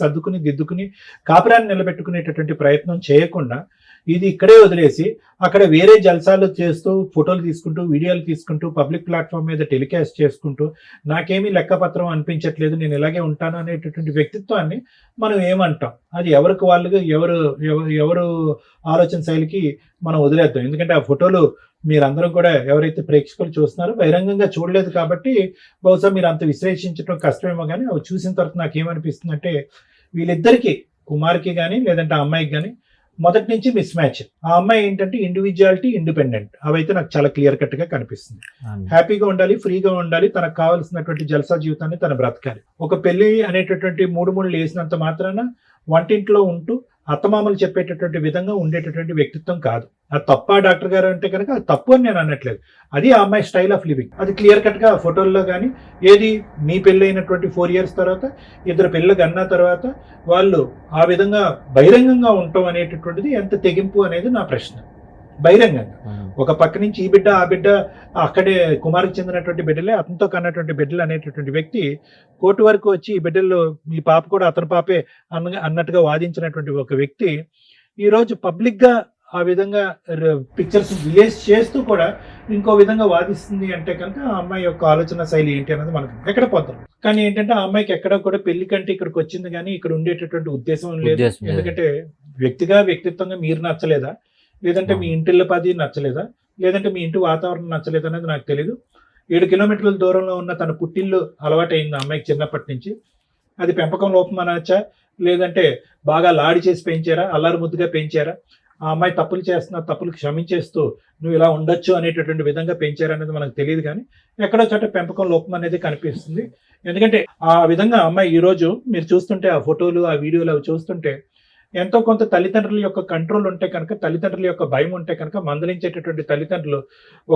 సర్దుకుని దిద్దుకుని కాపురాన్ని నిలబెట్టుకునేటటువంటి ప్రయత్నం చేయకుండా ఇది ఇక్కడే వదిలేసి అక్కడ వేరే జల్సాలు చేస్తూ ఫోటోలు తీసుకుంటూ వీడియోలు తీసుకుంటూ పబ్లిక్ ప్లాట్ఫామ్ మీద టెలికాస్ట్ చేసుకుంటూ నాకేమీ లెక్కపత్రం అనిపించట్లేదు, నేను ఇలాగే ఉంటాను అనేటటువంటి వ్యక్తిత్వాన్ని మనం ఏమంటాం? అది ఎవరికి వాళ్ళుగా ఎవరు ఆలోచన శైలికి మనం వదిలేద్దాం. ఎందుకంటే ఆ ఫోటోలు మీరందరూ కూడా ఎవరైతే ప్రేక్షకులు చూస్తున్నారో బహిరంగంగా చూడలేదు కాబట్టి బహుశా మీరు అంత విశ్లేషించడం కష్టమేమో. కానీ అవి చూసిన తర్వాత నాకు ఏమనిపిస్తుందంటే వీళ్ళిద్దరికీ, కుమార్కి కానీ లేదంటే ఆ అమ్మాయికి కానీ మొదటి నుంచి మిస్ మ్యాచ్. ఆ అమ్మాయి ఏంటంటే ఇండివిజువాలిటీ, ఇండిపెండెంట్, అవైతే నాకు చాలా క్లియర్ కట్ గా కనిపిస్తుంది. హ్యాపీగా ఉండాలి, ఫ్రీగా ఉండాలి, తనకు కావాల్సినటువంటి జల్సా జీవితాన్ని తను బ్రతకాలి. ఒక పెళ్లి అనేటటువంటి మూడు వేసినంత మాత్రాన వంటింట్లో ఉంటూ అత్తమామలు చెప్పేటటువంటి విధంగా ఉండేటటువంటి వ్యక్తిత్వం కాదు. అది తప్ప డాక్టర్ గారు అంటే కనుక అది తప్పు అని నేను అనట్లేదు. అది ఆ అమ్మాయి స్టైల్ ఆఫ్ లివింగ్. అది క్లియర్ కట్ గా ఫోటోల్లో కానీ ఏది మీ పెళ్ళి అయినటువంటి 4 years తర్వాత, 2 పిల్లలు అన్న తర్వాత వాళ్ళు ఆ విధంగా బహిరంగంగా ఉండటం అనేటటువంటిది ఎంత తెగింపు అనేది నా ప్రశ్న. బహిరంగంగా ఒక పక్క నుంచి ఈ బిడ్డ ఆ బిడ్డ అక్కడే కుమారికి చెందినటువంటి బిడ్డలే, అతనితో కన్నటువంటి బిడ్డలు అనేటటువంటి వ్యక్తి కోర్టు వరకు వచ్చి ఈ బిడ్డల్లో మీ పాప కూడా అతని పాపే అన్నట్టుగా వాదించినటువంటి ఒక వ్యక్తి ఈరోజు పబ్లిక్ గా ఆ విధంగా పిక్చర్స్ రిలీజ్ చేస్తూ కూడా ఇంకో విధంగా వాదిస్తుంది అంటే కనుక ఆ అమ్మాయి యొక్క ఆలోచన శైలి ఏంటి అనేది మనకు ఎక్కడ పోతాం. కానీ ఏంటంటే ఆ అమ్మాయికి ఎక్కడ కూడా పెళ్లి కంటే ఇక్కడికి వచ్చింది కానీ ఇక్కడ ఉండేటటువంటి ఉద్దేశం లేదు. ఎందుకంటే వ్యక్తిత్వంగా మీరు నచ్చలేదా, లేదంటే మీ ఇంటిళ్ళ పది నచ్చలేదా, లేదంటే మీ ఇంటి వాతావరణం నచ్చలేదు అనేది నాకు తెలియదు. 7 kilometers దూరంలో ఉన్న తన పుట్టిల్లు అలవాటైంది అమ్మాయికి చిన్నప్పటి నుంచి. అది పెంపకం లోపం అనొచ్చా, లేదంటే బాగా లాడి చేసి పెంచారా, అల్లారు ముద్దుగా పెంచారా, ఆ అమ్మాయి తప్పులు చేస్తున్నా తప్పులు క్షమించేస్తూ నువ్వు ఇలా ఉండొచ్చు అనేటటువంటి విధంగా పెంచారనేది మనకు తెలియదు, కానీ ఎక్కడో చోట పెంపకం లోపం అనేది కనిపిస్తుంది. ఎందుకంటే ఆ విధంగా అమ్మాయి ఈ రోజు మీరు చూస్తుంటే ఆ ఫోటోలు ఆ వీడియోలు అవి చూస్తుంటే ఎంతో కొంత తల్లిదండ్రుల యొక్క కంట్రోల్ ఉంటే కనుక, తల్లిదండ్రుల యొక్క భయం ఉంటే కనుక, మందలించేటటువంటి తల్లిదండ్రులు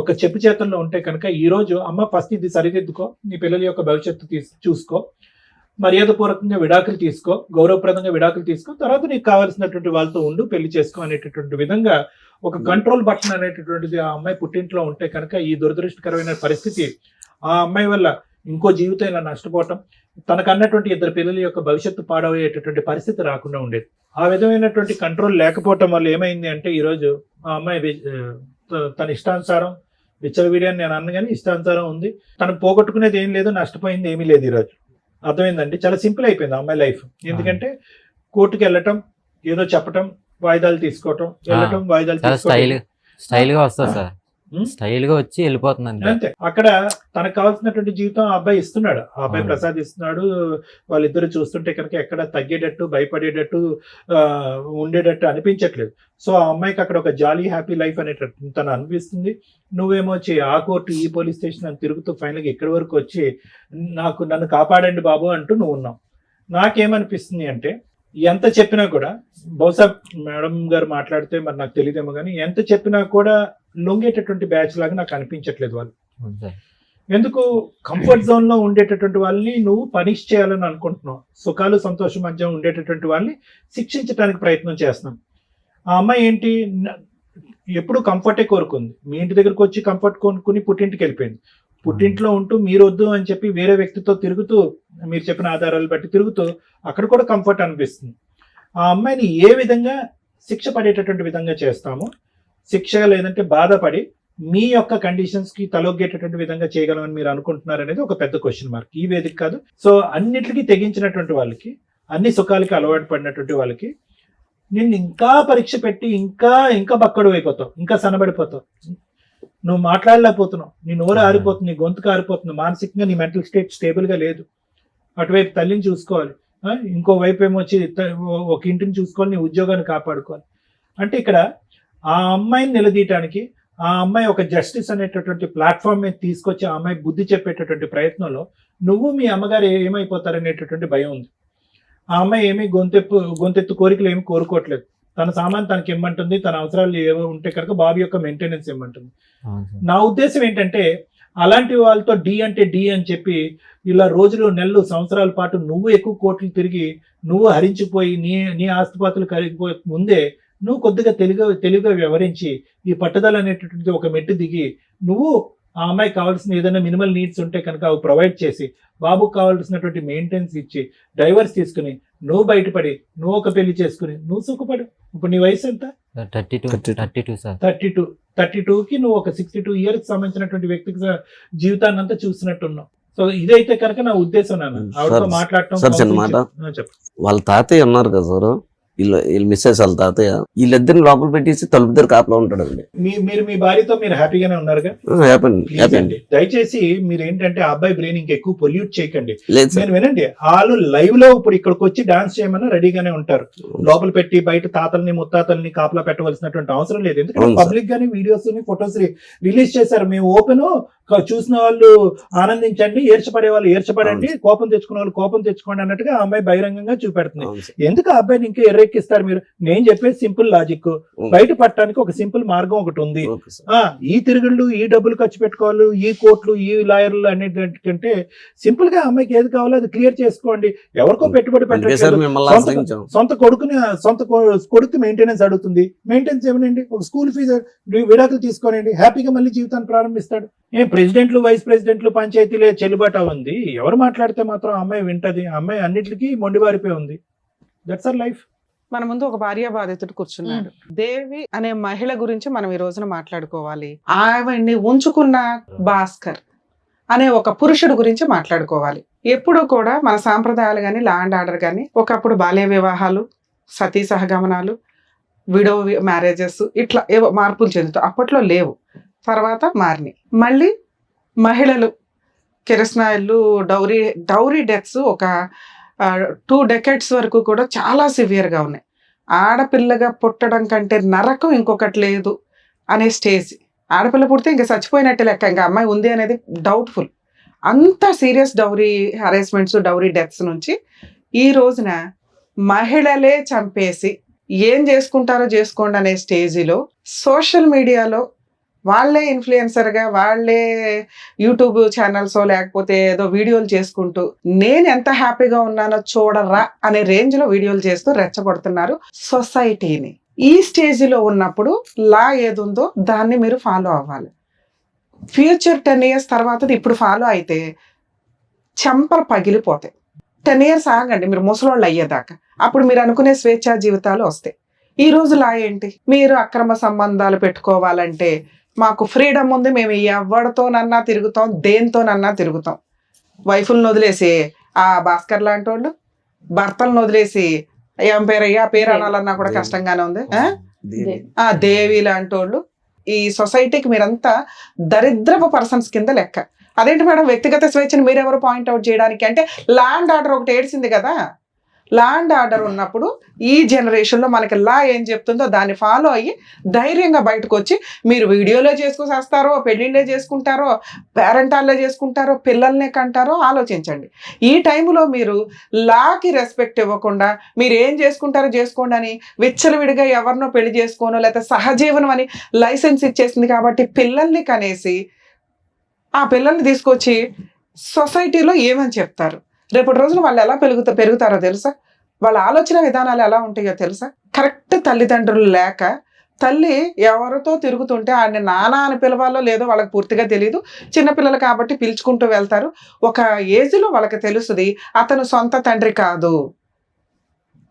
ఒక చెప్పు చేతుల్లో ఉంటే కనుక ఈ రోజు అమ్మ ఫస్ట్ ఇది సరిదిద్దుకో, నీ పిల్లల యొక్క భవిష్యత్తు చూసుకో, మర్యాదపూర్వకంగా విడాకులు తీసుకో, గౌరవప్రదంగా విడాకులు తీసుకో, తర్వాత నీకు కావాల్సినటువంటి వాళ్ళతో ఉండు, పెళ్లి చేసుకో అనేటటువంటి విధంగా ఒక కంట్రోల్ బటన్ అనేటటువంటిది ఆ అమ్మాయి పుట్టింట్లో ఉంటే కనుక ఈ దురదృష్టకరమైన పరిస్థితి ఆ అమ్మాయి వల్ల ఇంకో జీవితం ఇలా నష్టపోవటం, తనకన్నటువంటి 2 పిల్లల యొక్క భవిష్యత్తు పాడయ్యేటటువంటి పరిస్థితి రాకుండా ఉండేది. ఆ విధమైనటువంటి కంట్రోల్ లేకపోవటం వల్ల ఏమైంది అంటే ఈరోజు ఆ అమ్మాయి తన ఇష్టానుసారం విచ్చలవిడియాన్ని నేను అన్న కానీ ఇష్టానుసారం ఉంది. తను పోగొట్టుకునేది ఏం లేదు, నష్టపోయింది ఏమీ లేదు. ఈరోజు అర్థమైందండి, చాలా సింపుల్ అయిపోయింది ఆ అమ్మాయి లైఫ్. ఎందుకంటే కోర్టుకి వెళ్ళటం, ఏదో చెప్పటం, వాయిదాలు తీసుకోవటం, వెళ్ళటం, వాయిదాలు తీసుకోవటం, స్టైల్ గా వస్తుంది సార్, స్టైల్ గా వచ్చి వెళ్ళిపోతుంది అంతే. అక్కడ తనకు కావాల్సినటువంటి జీవితం ఆ అబ్బాయి ఇస్తున్నాడు, ఆ అబ్బాయి ప్రసాదిస్తున్నాడు. వాళ్ళిద్దరు చూస్తుంటే కనుక ఎక్కడ తగ్గేటట్టు, భయపడేటట్టు, ఉండేటట్టు అనిపించట్లేదు. సో ఆ అమ్మాయికి అక్కడ ఒక జాలీ హ్యాపీ లైఫ్ అనేటట్టు తను అనిపిస్తుంది. నువ్వేమో వచ్చి ఆ కోర్టు ఈ పోలీస్ స్టేషన్ అని తిరుగుతూ ఫైనల్గా ఇక్కడి వరకు వచ్చి నన్ను కాపాడండి బాబు అంటూ నువ్వు ఉన్నావు. నాకేమనిపిస్తుంది అంటే ఎంత చెప్పినా కూడా, బహుశా మేడం గారు మాట్లాడితే మరి నాకు తెలియదేమో కానీ, ఎంత చెప్పినా కూడా లొంగేటటువంటి బ్యాచ్ లాగా నాకు అనిపించట్లేదు వాళ్ళు. ఎందుకు కంఫర్ట్ జోన్ లో ఉండేటటువంటి వాళ్ళని నువ్వు పనిష్ చేయాలని అనుకుంటున్నావు, సుఖాలు సంతోషం మధ్య ఉండేటటువంటి వాళ్ళని శిక్షించడానికి ప్రయత్నం చేస్తున్నాం. ఆ అమ్మాయి ఏంటి, ఎప్పుడు కంఫర్టే కోరుకుంది. మీ ఇంటి దగ్గరకు వచ్చి కంఫర్ట్ కొనుక్కుని పుట్టింటికి వెళ్ళిపోయింది. పుట్టింట్లో ఉంటూ మీరు వద్దు అని చెప్పి వేరే వ్యక్తితో తిరుగుతూ, మీరు చెప్పిన ఆధారాలు బట్టి తిరుగుతూ అక్కడ కూడా కంఫర్ట్ అనిపిస్తుంది. ఆ అమ్మాయిని ఏ విధంగా శిక్ష పడేటటువంటి విధంగా చేస్తాము, శిక్ష లేదంటే బాధపడి మీ యొక్క కండిషన్స్ కి తలొగ్గేటటువంటి విధంగా చేయగలమని మీరు అనుకుంటున్నారు అనేది ఒక పెద్ద క్వశ్చన్ మార్క్. ఈ వేదిక కాదు, సో అన్నిటికీ తెగించినటువంటి వాళ్ళకి, అన్ని సుఖాలకి అలవాటు పడినటువంటి వాళ్ళకి నిన్ను ఇంకా పరీక్ష పెట్టి ఇంకా ఇంకా బక్కడు అయిపోతావు, ఇంకా సన్నబడిపోతావు, నువ్వు మాట్లాడలేకపోతున్నావు, నీ నోరు ఆరిపోతుంది, నీ గొంతుకు ఆరిపోతుంది, మానసికంగా నీ మెంటల్ స్టేట్ స్టేబుల్ గా లేదు. అటువైపు తల్లిని చూసుకోవాలి, ఇంకో వైపు ఏమో వచ్చి ఒక ఇంటిని చూసుకోవాలి, నీ ఉద్యోగాన్ని కాపాడుకోవాలి. అంటే ఇక్కడ ఆ అమ్మాయిని నిలదీయటానికి, ఆ అమ్మాయి ఒక జస్టిస్ అనేటటువంటి ప్లాట్ఫామ్ మీద తీసుకొచ్చి ఆ అమ్మాయి బుద్ధి చెప్పేటటువంటి ప్రయత్నంలో నువ్వు మీ అమ్మగారు ఏమైపోతారనేటటువంటి భయం ఉంది. ఆ అమ్మాయి ఏమీ గొంతెత్తు కోరికలు ఏమి కోరుకోవట్లేదు. తన సామాన్ తనకి ఇమ్మంటుంది, తన అవసరాలు ఏవో ఉంటే కనుక బాబు యొక్క మెయింటెనెన్స్ ఇమ్మంటుంది. నా ఉద్దేశం ఏంటంటే అలాంటి వాళ్ళతో డి అంటే డి అని చెప్పి ఇలా రోజులు, నెలలు, సంవత్సరాల పాటు నువ్వు ఎక్కువ కోట్లు తిరిగి నువ్వు హరించిపోయి నీ ఆస్తిపాతులు కరిగిపోయే ముందే నువ్వు కొద్దిగా తెలివిగా వ్యవహరించి ఈ పట్టుదల అనేటటువంటి ఒక మెట్టు దిగి నువ్వు ఆ అమ్మాయికి కావాల్సిన ఏదైనా మినిమల్ నీడ్స్ ఉంటే కనుక అవి ప్రొవైడ్ చేసి, బాబుకు కావాల్సినటువంటి మెయింటెనెన్స్ ఇచ్చి, డైవర్స్ తీసుకుని నువ్వు బయటపడి నువ్వు ఒక పెళ్లి చేసుకుని నువ్వు సుఖపడు. ఇప్పుడు నీ వయసు ఎంత? 32కి నువ్వు ఒక 62 years సంబంధించినటువంటి వ్యక్తికి జీవితాన్ని అంతా చూసినట్టున్నావు. సో ఇదైతే కనుక నా ఉద్దేశం. నాన్న ఆవిడతో మాట్లాడటం. వాళ్ళ తాతయ్య ఉన్నారు కదా సార్, వీళ్ళు మిస్సెస్ వాళ్ళ తాతయ్య, వీళ్ళిద్దరిని లోపల పెట్టేసి తలుపు దగ్గర కాపలా ఉంటాడు అండి. మీరు మీ భార్యతో మీరు హ్యాపీగానే ఉన్నారుగా? హ్యాపీ. దయచేసి మీరు ఏంటంటే ఆ అబ్బాయి బ్రెయిన్ ఇంకెక్కువ పొల్యూట్ చేయకండి. నేను వినండి, వాళ్ళు లైవ్ లో ఇప్పుడు ఇక్కడికి వచ్చి డాన్స్ చేయమని రెడీగానే ఉంటారు. లోపల పెట్టి బయట తాతల్ని ముత్తాతల్ని కాపలా పెట్టవలసినటువంటి అవసరం లేదు. ఎందుకంటే పబ్లిక్ గానీ వీడియోస్ ఫొటోస్ రిలీజ్ చేశారు. మేము ఓపెన్, చూసిన వాళ్ళు ఆనందించండి, ఏర్చపడే వాళ్ళు ఏర్చపడండి, కోపం తెచ్చుకునే వాళ్ళు కోపం తెచ్చుకోండి అన్నట్టుగా ఆ అమ్మాయి బహిరంగంగా చూపెడుతుంది. ఎందుకు ఆ అబ్బాయిని ఇంకా ఎర్రెక్కిస్తారు మీరు? నేను చెప్పేది సింపుల్ లాజిక్. బయట పట్టడానికి ఒక సింపుల్ మార్గం ఒకటి ఉంది. ఈ తిరుగుళ్ళు, ఈ డబ్బులు ఖర్చు పెట్టుకోవాలి, ఈ కోర్టులు, ఈ లాయర్లు అనేటంటే సింపుల్ గా అమ్మాయికి ఏది కావాలో అది క్లియర్ చేసుకోండి. ఎవరికో పెట్టుబడి పెట్టండి. సొంత కొడుకు మెయింటెనెన్స్ అడుగుతుంది. మెయింటెనెన్స్ ఏమనండి, ఒక స్కూల్ ఫీజు విడాకులు తీసుకోనండి, హ్యాపీగా మళ్ళీ జీవితాన్ని ప్రారంభిస్తాడు. ప్రెసిడెంట్లు, వైస్ ప్రెసిడెంట్లు, పంచాయతీలే చెల్లుబాటు ఉంది. ఎవరు మాట్లాడితే మాత్రం అమ్మాయి వింటది. అమ్మాయి అన్నిటికీ మొండిబారిపోయి ఉంది. That's our life. మన ముందు ఒక భార్య బాధితుడు కూర్చున్నాడు. దేవి అనే మహిళ గురించి మనం ఈ రోజున మాట్లాడుకోవాలి. ఆవిడ్ని ఉంచుకున్న భాస్కర్ అనే ఒక పురుషుడు గురించి మాట్లాడుకోవాలి. ఎప్పుడు కూడా మన సాంప్రదాయాలు కానీ, లా అండ్ ఆర్డర్ కానీ, ఒకప్పుడు బాల్య వివాహాలు, సతీ సహగమనాలు, విడో మ్యారేజెస్, ఇట్లా ఏవో మార్పులు చెందుతాయి. అప్పట్లో లేవు, తర్వాత మారినాయి. మళ్ళీ మహిళలు కిరసనాయిలు, డౌరీ డెత్స్ ఒక 2 decades వరకు కూడా చాలా సివియర్గా ఉన్నాయి. ఆడపిల్లగా పుట్టడం కంటే నరకం ఇంకొకటి లేదు అనే స్టేజ్. ఆడపిల్ల పుడితే ఇంకా చచ్చిపోయినట్టే లెక్క, ఇంకా అమ్మాయి ఉంది అనేది డౌట్ఫుల్. అంత serious dowry harassments, dowry deaths నుంచి ఈ రోజున మహిళలే చంపేసి ఏం చేసుకుంటారో చేసుకోండి అనే స్టేజిలో సోషల్ మీడియాలో వాళ్ళే ఇన్ఫ్లుయెన్సర్గా, వాళ్ళే యూట్యూబ్ ఛానల్స్ లేకపోతే ఏదో వీడియోలు చేసుకుంటూ నేను ఎంత హ్యాపీగా ఉన్నానో చూడరా అనే రేంజ్లో వీడియోలు చేస్తూ రెచ్చగొడుతున్నారు సొసైటీని. ఈ స్టేజ్లో ఉన్నప్పుడు లా ఏదుందో దాన్ని మీరు ఫాలో అవ్వాలి. ఫ్యూచర్ 10 years తర్వాత ఇప్పుడు ఫాలో అయితే చెంపలు పగిలిపోతాయి. 10 years ఆగండి మీరు ముసలోళ్ళు అయ్యేదాకా, అప్పుడు మీరు అనుకునే స్వేచ్ఛా జీవితాలు వస్తాయి. ఈ రోజు లా ఏంటి? మీరు అక్రమ సంబంధాలు పెట్టుకోవాలంటే మాకు ఫ్రీడమ్ ఉంది, మేము ఎవరితోనన్నా తిరుగుతాం, దేనితోనన్నా తిరుగుతాం. వైఫులను వదిలేసి ఆ భాస్కర్ లాంటి వాళ్ళు, భర్తలను వదిలేసి ఏం పేరయ్యా పేరు అనాలన్నా కూడా కష్టంగానే ఉంది. ఆ దేవి లాంటి వాళ్ళు. ఈ సొసైటీకి మీరంతా దరిద్రపు పర్సన్స్ కింద లెక్క. అదేంటి మేడం వ్యక్తిగత స్వేచ్ఛను మీరెవరు పాయింట్అవుట్ చేయడానికి? అంటే ల్యాండ్ ఆర్డర్ ఒకటి ఏడ్చింది కదా. ల్యాండ్ ఆర్డర్ ఉన్నప్పుడు ఈ జనరేషన్లో మనకి లా ఏం చెప్తుందో దాన్ని ఫాలో అయ్యి ధైర్యంగా బయటకు వచ్చి మీరు వీడియోలో చేసుకొస్తారో, పెళ్ళిళ్ళే చేసుకుంటారో, పేరెంటాల్లో చేసుకుంటారో, పిల్లల్నే కంటారో ఆలోచించండి. ఈ టైంలో మీరు లాకి రెస్పెక్ట్ ఇవ్వకుండా మీరు ఏం చేసుకుంటారో చేసుకోండి అని విచ్చలవిడిగా ఎవరినో పెళ్లి చేసుకోనో లేకపోతే సహజీవనం అని లైసెన్స్ ఇచ్చేసింది కాబట్టి పిల్లల్ని కనేసి ఆ పిల్లల్ని తీసుకొచ్చి సొసైటీలో ఏమని చెప్తారు? రేపటి రోజున వాళ్ళు ఎలా పెరుగుతారో తెలుసా? వాళ్ళ ఆలోచన విధానాలు ఎలా ఉంటాయో తెలుసా? కరెక్ట్ తల్లిదండ్రులు లేక తల్లి ఎవరితో తిరుగుతుంటే ఆయన నాన్న అని పిలవాలో లేదో వాళ్ళకి పూర్తిగా తెలియదు. చిన్నపిల్లలు కాబట్టి పిలుచుకుంటూ వెళ్తారు. ఒక ఏజ్లో వాళ్ళకి తెలుస్తుంది అతను సొంత తండ్రి కాదు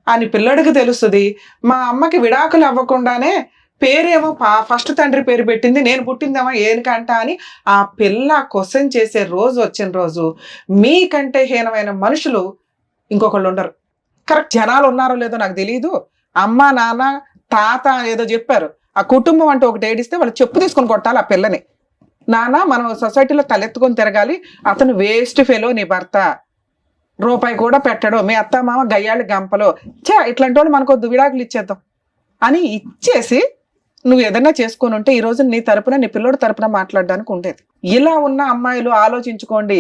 అని పిల్లడికి తెలుస్తుంది. మా అమ్మకి విడాకులు అవ్వకుండానే పేరేమో ఫస్ట్ తండ్రి పేరు పెట్టింది, నేను పుట్టిందేమో ఏనికంట అని ఆ పిల్ల క్వశ్చన్ చేసే రోజు వచ్చిన రోజు మీకంటే హీనమైన మనుషులు ఇంకొకళ్ళు ఉండరు. కరెక్ట్ జనాలు ఉన్నారో లేదో నాకు తెలియదు. అమ్మ నాన్న తాత ఏదో చెప్పారు, ఆ కుటుంబం అంటే ఒకటి ఏడిస్తే వాళ్ళు చెప్పు తీసుకొని కొట్టాలి ఆ పిల్లని. నాన్న మనం సొసైటీలో తలెత్తుకొని తిరగాలి, అతను వేస్ట్ ఫెలో నీ భర్త, రూపాయి కూడా పెట్టడు, మీ అత్త మామ గయ్యాళి గంపలో, ఇట్లాంటి వాళ్ళు మనకొద్దు విడాకులు ఇచ్చేద్దాం అని ఇచ్చేసి నువ్వు ఏదైనా చేసుకొని ఉంటే ఈ రోజు నీ తరపున నీ పిల్లోడి తరపున మాట్లాడడానికి ఉండేది. ఇలా ఉన్న అమ్మాయిలు ఆలోచించుకోండి,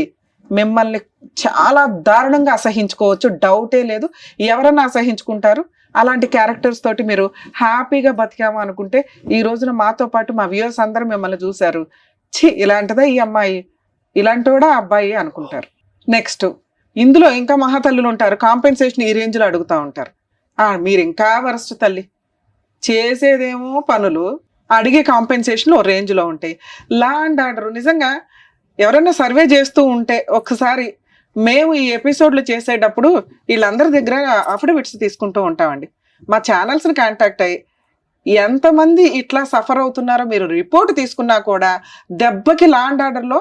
మిమ్మల్ని చాలా దారుణంగా అసహించుకోవచ్చు, డౌటే లేదు. ఎవరన్నా అసహించుకుంటారు. అలాంటి క్యారెక్టర్స్ తోటి మీరు హ్యాపీగా బతికాము అనుకుంటే ఈ రోజున మాతో పాటు మా వ్యూవర్స్ అందరూ మిమ్మల్ని చూశారు, ఇలాంటిదా ఈ అమ్మాయి, ఇలాంటోడా అబ్బాయి అనుకుంటారు. నెక్స్ట్ ఇందులో ఇంకా మహాతల్లులు ఉంటారు, కాంపెన్సేషన్ ఈ రేంజ్లో అడుగుతూ ఉంటారు. మీరు ఇంకా వరస్ట్ తల్లి, చేసేదేమో పనులు, అడిగే కాంపెన్సేషన్ ఓ రేంజ్లో ఉంటాయి. లా అండ్ ఆర్డర్ నిజంగా ఎవరైనా సర్వే చేస్తూ ఉంటే ఒకసారి మేము ఈ ఎపిసోడ్లు చేసేటప్పుడు వీళ్ళందరి దగ్గర అఫిడవిట్స్ తీసుకుంటూ ఉంటామండి. మా ఛానల్స్ని కాంటాక్ట్ అయ్యి ఎంతమంది ఇట్లా సఫర్ అవుతున్నారో మీరు రిపోర్ట్ తీసుకున్నా కూడా దెబ్బకి లా అండ్ ఆర్డర్లో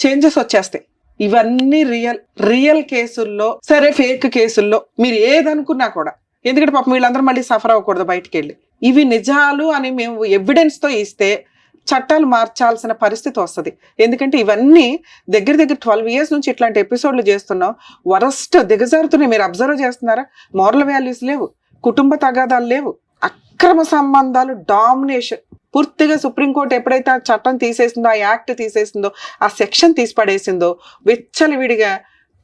చేంజెస్ వచ్చేస్తాయి. ఇవన్నీ రియల్ కేసుల్లో, సరే ఫేక్ కేసుల్లో మీరు ఏదనుకున్నా కూడా, ఎందుకంటే పాపం వీళ్ళందరూ మళ్ళీ సఫర్ అవ్వకూడదు బయటికి వెళ్ళి. ఇవి నిజాలు అని మేము ఎవిడెన్స్తో ఇస్తే చట్టాలు మార్చాల్సిన పరిస్థితి వస్తుంది. ఎందుకంటే ఇవన్నీ దగ్గర 12 years నుంచి ఇట్లాంటి ఎపిసోడ్లు చేస్తున్నాం. వరస్ట్ దిగజారుతున్నాయి. మీరు అబ్జర్వ్ చేస్తున్నారా? మోరల్ వాల్యూస్ లేవు, కుటుంబ తగాదాలు లేవు, అక్రమ సంబంధాలు డామినేషన్. పూర్తిగా సుప్రీంకోర్టు ఎప్పుడైతే ఆ చట్టం తీసేసిందో, ఆ యాక్ట్ తీసేసిందో, ఆ సెక్షన్ తీసిపడేసిందో, విచ్చలవిడిగా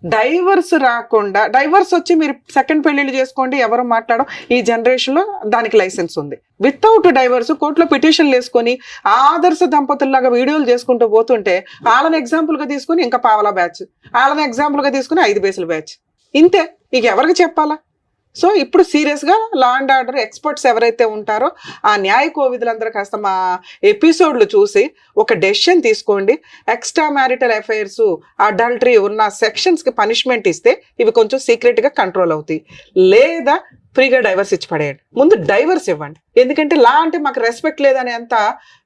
డైవర్స్ రాకుండా, డైవర్స్ వచ్చి మీరు సెకండ్ పెళ్లిళ్ళు చేసుకోండి ఎవరు మాట్లాడడం, ఈ జనరేషన్లో దానికి లైసెన్స్ ఉంది. వితౌట్ డైవర్స్ కోర్టులో పిటిషన్లు వేసుకొని ఆదర్శ దంపతుల్లాగా వీడియోలు చేసుకుంటూ పోతుంటే వాళ్ళని ఎగ్జాంపుల్గా తీసుకుని ఇంకా పావలా బ్యాచ్, వాళ్ళని ఎగ్జాంపుల్గా తీసుకుని 5 బేసుల బ్యాచ్, ఇంతే. ఇక ఎవరికి చెప్పాలా? సో ఇప్పుడు సీరియస్గా లా అండ్ ఆర్డర్ ఎక్స్పర్ట్స్ ఎవరైతే ఉంటారో ఆ న్యాయ కోవిదులందరూ కాస్త మా ఎపిసోడ్లు చూసి ఒక డెసిషన్ తీసుకోండి. ఎక్స్ట్రా మ్యారిటల్ అఫైర్స్, అడల్టరీ ఉన్న సెక్షన్స్కి పనిష్మెంట్ ఇస్తే ఇవి కొంచెం సీక్రెట్గా కంట్రోల్ అవుతాయి. లేదా ఫ్రీగా డైవర్స్ ఇచ్చి పడేయండి. ముందు డైవర్స్ ఇవ్వండి. ఎందుకంటే లా అంటే మాకు రెస్పెక్ట్ లేదనే అంత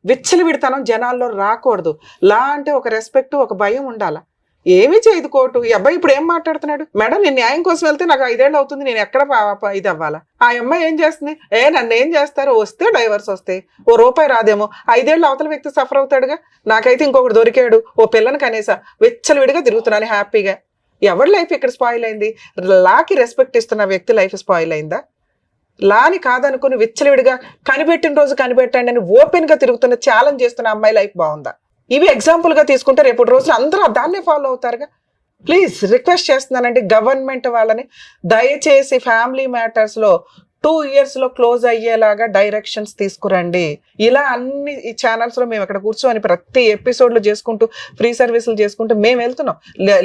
విచ్చలవిడితనం జనాల్లో రాకూడదు. లా అంటే ఒక రెస్పెక్ట్, ఒక భయం ఉండాలి. ఏమీ చేయదు కోర్టు. ఈ అబ్బాయి ఇప్పుడు ఏం మాట్లాడుతున్నాడు? మేడం నేను న్యాయం కోసం వెళ్తే నాకు 5 ఏళ్ళు అవుతుంది, నేను ఎక్కడ ఇది అవ్వాలా? ఆ అమ్మాయి ఏం చేస్తుంది? నన్ను ఏం చేస్తారు? వస్తే డైవర్స్ వస్తాయి, ఓ రూపాయి రాదేమో, 5 ఏళ్ళు అవతల వ్యక్తి సఫర్ అవుతాడుగా. నాకైతే ఇంకొకటి దొరికాడు, ఓ పిల్లని కనీసా విచ్చలవిడిగా తిరుగుతున్నాను హ్యాపీగా. ఎవరి లైఫ్ ఇక్కడ స్పాయిల్ అయింది? లాకి రెస్పెక్ట్ ఇస్తున్న వ్యక్తి లైఫ్ స్పాయిల్ అయిందా? లాని కాదనుకుని విచ్చలవిడిగా కనిపెట్టిన రోజు కనిపెట్టండి అని ఓపెన్ గా తిరుగుతున్న ఛాలెంజ్ చేస్తున్న అమ్మాయి లైఫ్ బాగుందా? ఇవి ఎగ్జాంపుల్ గా తీసుకుంటే రేపు రోజున అందరూ దాన్నే ఫాలో అవుతారుగా. ప్లీజ్ రిక్వెస్ట్ చేస్తున్నానండి గవర్నమెంట్ వాళ్ళని, దయచేసి ఫ్యామిలీ మ్యాటర్స్ లో 2 years లో క్లోజ్ అయ్యేలాగా డైరెక్షన్స్ తీసుకురండి. ఇలా అన్ని ఈ ఛానల్స్ లో మేము ఇక్కడ కూర్చొని ప్రతి ఎపిసోడ్ లో చేసుకుంటూ ఫ్రీ సర్వీసులు చేసుకుంటూ మేము వెళ్తున్నాం.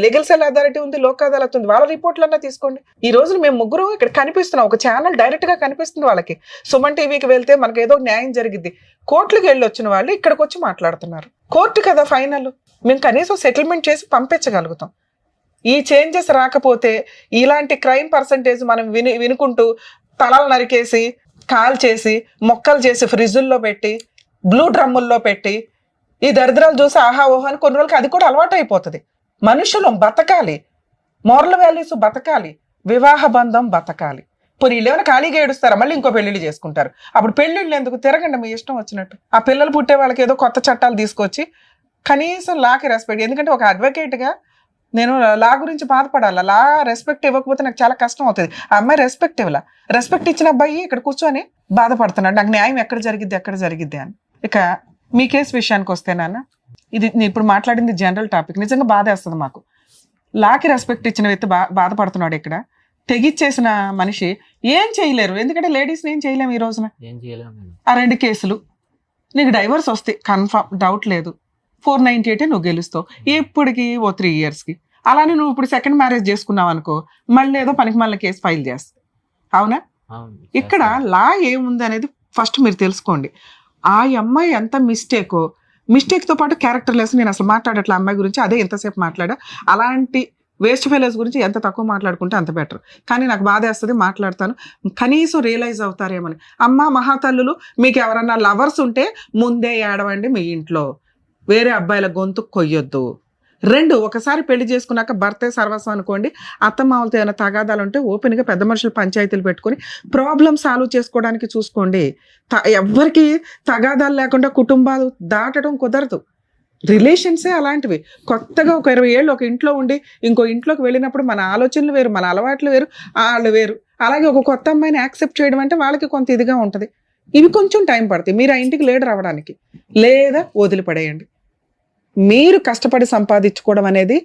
లీగల్ సెల్ అథారిటీ ఉంది, లోక్ అదాలత్ ఉంది, వాళ్ళ రిపోర్ట్లన్నా తీసుకోండి. ఈ రోజు మేము ముగ్గురు ఇక్కడ కనిపిస్తున్నాం, ఒక ఛానల్ డైరెక్ట్ గా కనిపిస్తుంది వాళ్ళకి. సుమన్ టీవీకి వెళ్తే మనకు ఏదో న్యాయం జరిగిద్ది. కోర్టులకు వెళ్ళి వచ్చిన వాళ్ళు ఇక్కడికి వచ్చి మాట్లాడుతున్నారు. కోర్టు కదా ఫైనల్, మేము కనీసం సెటిల్మెంట్ చేసి పంపించగలుగుతాం. ఈ చేంజెస్ రాకపోతే ఇలాంటి క్రైమ్ పర్సంటేజ్ మనం వినుకుంటూ తలలు నరికేసి కాల్ చేసి మొక్కలు చేసి ఫ్రిడ్జుల్లో పెట్టి బ్లూ డ్రమ్ముల్లో పెట్టి ఈ దరిద్రాలు చూసి ఆహా ఓహో అని కొన్ని రోజులకి అది కూడా అలవాటు అయిపోతుంది. మనుషులు బతకాలి, మోరల్ వాల్యూస్ బతకాలి, వివాహ బంధం బతకాలి. పోనీ వీళ్ళు ఏమైనా ఖాళీగా ఏడుస్తారా? మళ్ళీ ఇంకో పెళ్లిళ్ళు చేసుకుంటారు. అప్పుడు పెళ్లిళ్ళు ఎందుకు? తిరగండి మీ ఇష్టం వచ్చినట్టు. ఆ పిల్లలు పుట్టే వాళ్ళకి ఏదో కొత్త చట్టాలు తీసుకొచ్చి కనీసం లాకి రెస్పెక్ట్. ఎందుకంటే ఒక అడ్వకేట్గా నేను లా గురించి బాధపడాలా, లా రెస్పెక్ట్ ఇవ్వకపోతే నాకు చాలా కష్టం అవుతుంది. ఆ అమ్మాయి రెస్పెక్ట్ ఇవ్వలా, రెస్పెక్ట్ ఇచ్చిన అబ్బాయి ఇక్కడ కూర్చొని బాధపడుతున్నాడు, నాకు న్యాయం ఎక్కడ జరిగిద్ది అని. ఇక మీ కేసు విషయానికి వస్తే నాన్న, ఇది నేను ఇప్పుడు మాట్లాడింది జనరల్ టాపిక్. నిజంగా బాధ వేస్తుంది మాకు. లాకి రెస్పెక్ట్ ఇచ్చిన వ్యక్తి బాధపడుతున్నాడు. ఇక్కడ తెగిచ్చేసిన మనిషి ఏం చేయలేరు, ఎందుకంటే లేడీస్ని ఏం చేయలేము ఈ రోజున. ఆ 2 కేసులు నీకు డైవర్స్ వస్తాయి కన్ఫర్మ్, డౌట్ లేదు. 498 నువ్వు గెలుస్తావు ఇప్పటికి ఓ 3 yearsకి. అలానే నువ్వు ఇప్పుడు సెకండ్ మ్యారేజ్ చేసుకున్నావు అనుకో, మళ్ళీ ఏదో పనికి మళ్ళీ కేసు ఫైల్ చేస్తావు. అవునా? ఇక్కడ లా ఏముంది అనేది ఫస్ట్ మీరు తెలుసుకోండి. ఆ అమ్మాయి ఎంత మిస్టేక్తో పాటు క్యారెక్టర్ లెస్. నేను అసలు మాట్లాడట్లే అమ్మాయి గురించి, అదే ఎంతసేపు మాట్లాడా. అలాంటి వేస్ట్ ఫెలోస్ గురించి ఎంత తక్కువ మాట్లాడుకుంటే అంత బెటర్. కానీ నాకు బాధ వేస్తుంది, మాట్లాడతాను. కనీసం రియలైజ్ అవుతారేమని. అమ్మ మహాతల్లులు, మీకు ఎవరన్నా లవర్స్ ఉంటే ముందే ఏడవండి మీ ఇంట్లో, వేరే అబ్బాయిల గొంతు కొయ్యొద్దు. 2, ఒకసారి పెళ్లి చేసుకున్నాక భర్తే సర్వస్వం అనుకోండి. అత్తమామలతో ఏమైనా తగాదాలు ఉంటే ఓపెన్గా పెద్ద మనుషులు పంచాయతీలు పెట్టుకొని ప్రాబ్లమ్ సాల్వ్ చేసుకోవడానికి చూసుకోండి. ఎవరికి తగాదాలు లేకుండా కుటుంబాలు దాటడం కుదరదు. రిలేషన్సే అలాంటివి. కొత్తగా ఒక 20 ఏళ్ళు ఒక ఇంట్లో ఉండి ఇంకో ఇంట్లోకి వెళ్ళినప్పుడు మన ఆలోచనలు వేరు, మన అలవాట్లు వేరు, వాళ్ళు వేరు. అలాగే ఒక కొత్త అమ్మాయిని యాక్సెప్ట్ చేయడం అంటే వాళ్ళకి కొంత ఇదిగా ఉంటుంది. ఇవి కొంచెం టైం పడుతుంది. మీరు ఆ ఇంటికి లీడర్ అవ్వడానికి, లేదా వదిలిపడేయండి. మీరు కష్టపడి సంపాదించుకోవడం అనేది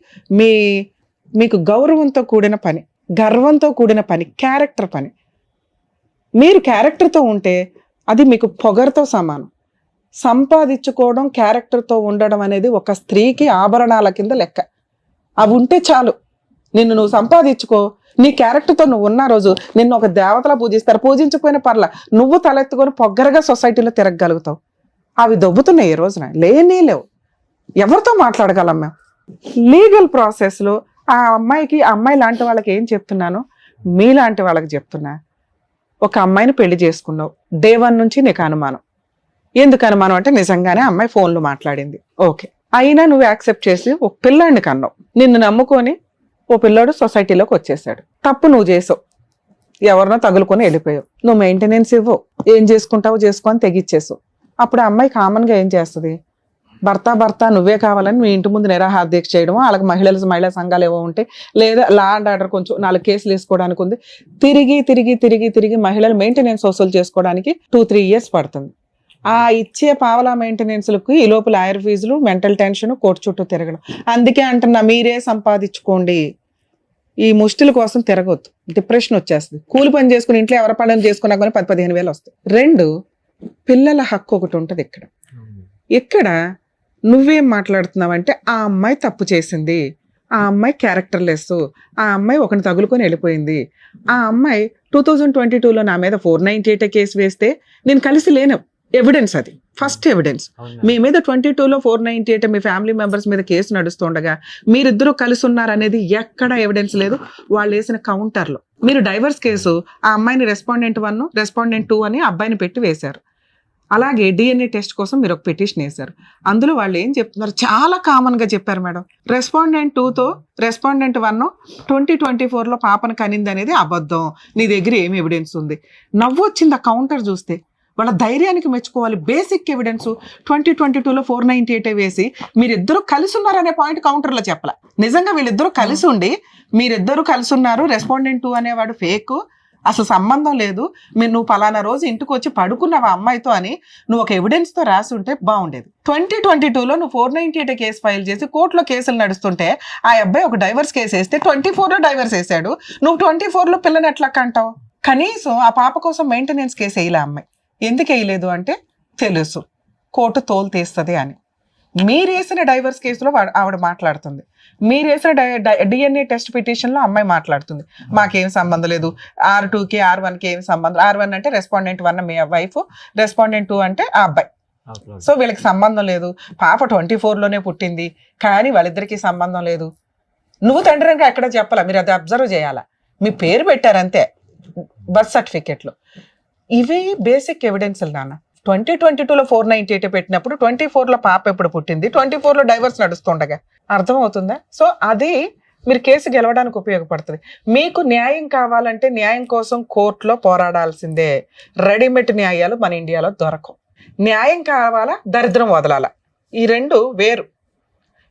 మీకు గౌరవంతో కూడిన పని, గర్వంతో కూడిన పని, క్యారెక్టర్ పని. మీరు క్యారెక్టర్తో ఉంటే అది మీకు పొగరుతో సమానం. సంపాదించుకోవడం, క్యారెక్టర్తో ఉండడం అనేది ఒక స్త్రీకి ఆభరణాల కింద లెక్క. అవి ఉంటే చాలు. నువ్వు సంపాదించుకో, నీ క్యారెక్టర్తో నువ్వు ఉన్న రోజు నిన్ను ఒక దేవతలా పూజిస్తారు. పూజించకపోయిన పర్లా, నువ్వు తలెత్తుకొని పొగ్గరగా సొసైటీలో తిరగగలుగుతావు. అవి దొబ్బుతున్నాయి ఈ రోజున, లేవు. ఎవరితో మాట్లాడగలం మేము? లీగల్ ప్రాసెస్లో ఆ అమ్మాయి లాంటి వాళ్ళకి ఏం చెప్తున్నాను, మీలాంటి వాళ్ళకి చెప్తున్నా. ఒక అమ్మాయిని పెళ్లి చేసుకున్నావు, డే 1 నుంచి నీకు అనుమానం. ఎందుకు అనుమానం అంటే నిజంగానే అమ్మాయి ఫోన్లో మాట్లాడింది, ఓకే. అయినా నువ్వు యాక్సెప్ట్ చేసి ఒక పిల్లాడిని కన్నావు. నిన్ను నమ్ముకొని ఓ పిల్లాడు సొసైటీలోకి వచ్చేసాడు. తప్పు నువ్వు చేసావు, ఎవరినో తగులుకొని వెళ్ళిపోయావు. నువ్వు మెయింటెనెన్స్ ఇవ్వవు, ఏం చేసుకుంటావు చేసుకొని తెగిచ్చేసావు. అప్పుడు ఆ అమ్మాయి కామన్గా ఏం చేస్తుంది? భర్త నువ్వే కావాలని మీ ఇంటి ముందు నిరాహార దీక్ష చేయడం, వాళ్ళకి మహిళా సంఘాలు ఏవో ఉంటే, లేదా లా అండ్ ఆర్డర్ కొంచెం 4 కేసులు వేసుకోవడానికి ఉంది. తిరిగి మహిళలు మెయింటెనెన్స్ వసూలు చేసుకోవడానికి 2-3 years పడుతుంది. ఆ ఇచ్చే పావలా మెయింటెనెన్స్లకు ఈ లోపు లాయర్ ఫీజులు, మెంటల్ టెన్షన్, కోర్టు చుట్టూ తిరగడం. అందుకే అంటున్నా, మీరే సంపాదించుకోండి. ఈ ముష్టిల కోసం తిరగొద్దు, డిప్రెషన్ వచ్చేస్తుంది. కూలి పని చేసుకుని ఇంట్లో ఎవరి పనులు చేసుకున్నా కానీ 10-15 వేలు వస్తాయి. 2, పిల్లల హక్కు ఒకటి ఉంటుంది ఇక్కడ నువ్వేం మాట్లాడుతున్నావంటే ఆ అమ్మాయి తప్పు చేసింది, ఆ అమ్మాయి క్యారెక్టర్ లెస్, ఆ అమ్మాయి ఒకరిని తగులుకొని వెళ్ళిపోయింది. ఆ అమ్మాయి 2022లో నా మీద 498 కేసు వేస్తే నేను కలిసి లేను. ఎవిడెన్స్, అది ఫస్ట్ ఎవిడెన్స్. మీ మీద 22లో 498 మీ ఫ్యామిలీ మెంబర్స్ మీద కేసు నడుస్తుండగా మీరిద్దరూ కలిసి ఉన్నారనేది ఎక్కడ ఎవిడెన్స్ లేదు. వాళ్ళు వేసిన కౌంటర్లో మీరు డైవర్స్ కేసు ఆ అమ్మాయిని రెస్పాండెంట్ 1, రెస్పాండెంట్ 2 అని అబ్బాయిని పెట్టి వేశారు. అలాగే DNA టెస్ట్ కోసం మీరు ఒక పిటిషన్ వేశారు. అందులో వాళ్ళు ఏం చెప్తున్నారు, చాలా కామన్గా చెప్పారు మేడం. రెస్పాండెంట్ 2తో రెస్పాండెంట్ 1 2024లో పాపను కనింది అనేది అబద్ధం, నీ దగ్గర ఏమి ఎవిడెన్స్ ఉంది? నవ్వు వచ్చింది ఆ కౌంటర్ చూస్తే. వాళ్ళ ధైర్యానికి మెచ్చుకోవాలి. బేసిక్ ఎవిడెన్స్ 2022లో 498 వేసి మీరిద్దరూ కలిసి ఉన్నారనే పాయింట్ కౌంటర్లో చెప్పాల. నిజంగా వీళ్ళిద్దరూ కలిసి ఉండి మీరిద్దరూ కలిసి ఉన్నారు, రెస్పాండెంట్ 2 అనేవాడు ఫేక్, అసలు సంబంధం లేదు, నువ్వు పలానా రోజు ఇంటికి వచ్చి పడుకున్నావు ఆ అమ్మాయితో అని నువ్వు ఒక ఎవిడెన్స్ తో రాసి ఉంటే బాగుండేది. 2022లో నువ్వు 498 కేసు ఫైల్ చేసి కోర్టులో కేసులు నడుస్తుంటే ఆ అబ్బాయి ఒక డైవర్స్ కేసు వేస్తే 24లో డైవర్స్ వేసాడు, నువ్వు 24లో పిల్లని ఎట్లా కంటావు? కనీసం ఆ పాప కోసం మెయింటెనెన్స్ కేసు వేయలే అమ్మాయి. ఎందుకు వేయలేదు అంటే తెలుసు కోర్టు తోలు తీస్తుంది అని. మీరేసిన డైవర్స్ కేసులో ఆవిడ మాట్లాడుతుంది, మీరేసిన డిఎన్ఏ టెస్ట్ పిటిషన్లో అమ్మాయి మాట్లాడుతుంది మాకేం సంబంధం లేదు, R2కి R1కి ఏం సంబంధం. R1 అంటే రెస్పాండెంట్ 1 మీ వైఫ్, రెస్పాండెంట్ 2 అంటే ఆ అబ్బాయి. సో వీళ్ళకి సంబంధం లేదు, పాప 24లోనే పుట్టింది కానీ వాళ్ళిద్దరికి సంబంధం లేదు. నువ్వు తండ్రిగా ఎక్కడ చెప్పాలా, మీరు అది అబ్జర్వ్ చేయాలా, మీ పేరు పెట్టారంతే బర్త్ సర్టిఫికేట్లో. ఇవి బేసిక్ ఎవిడెన్స్లు నాన్న. 2022లో 498 పెట్టినప్పుడు 24లో పాప ఎప్పుడు పుట్టింది, 24లో డైవర్స్ నడుస్తుండగా, అర్థమవుతుందా? సో అది మీరు కేసు గెలవడానికి ఉపయోగపడుతుంది. మీకు న్యాయం కావాలంటే న్యాయం కోసం కోర్టులో పోరాడాల్సిందే. రెడీమేడ్ న్యాయాలు మన ఇండియాలో దొరకవు. న్యాయం కావాలా, దరిద్రం వదలాలా, ఈ రెండు వేరు.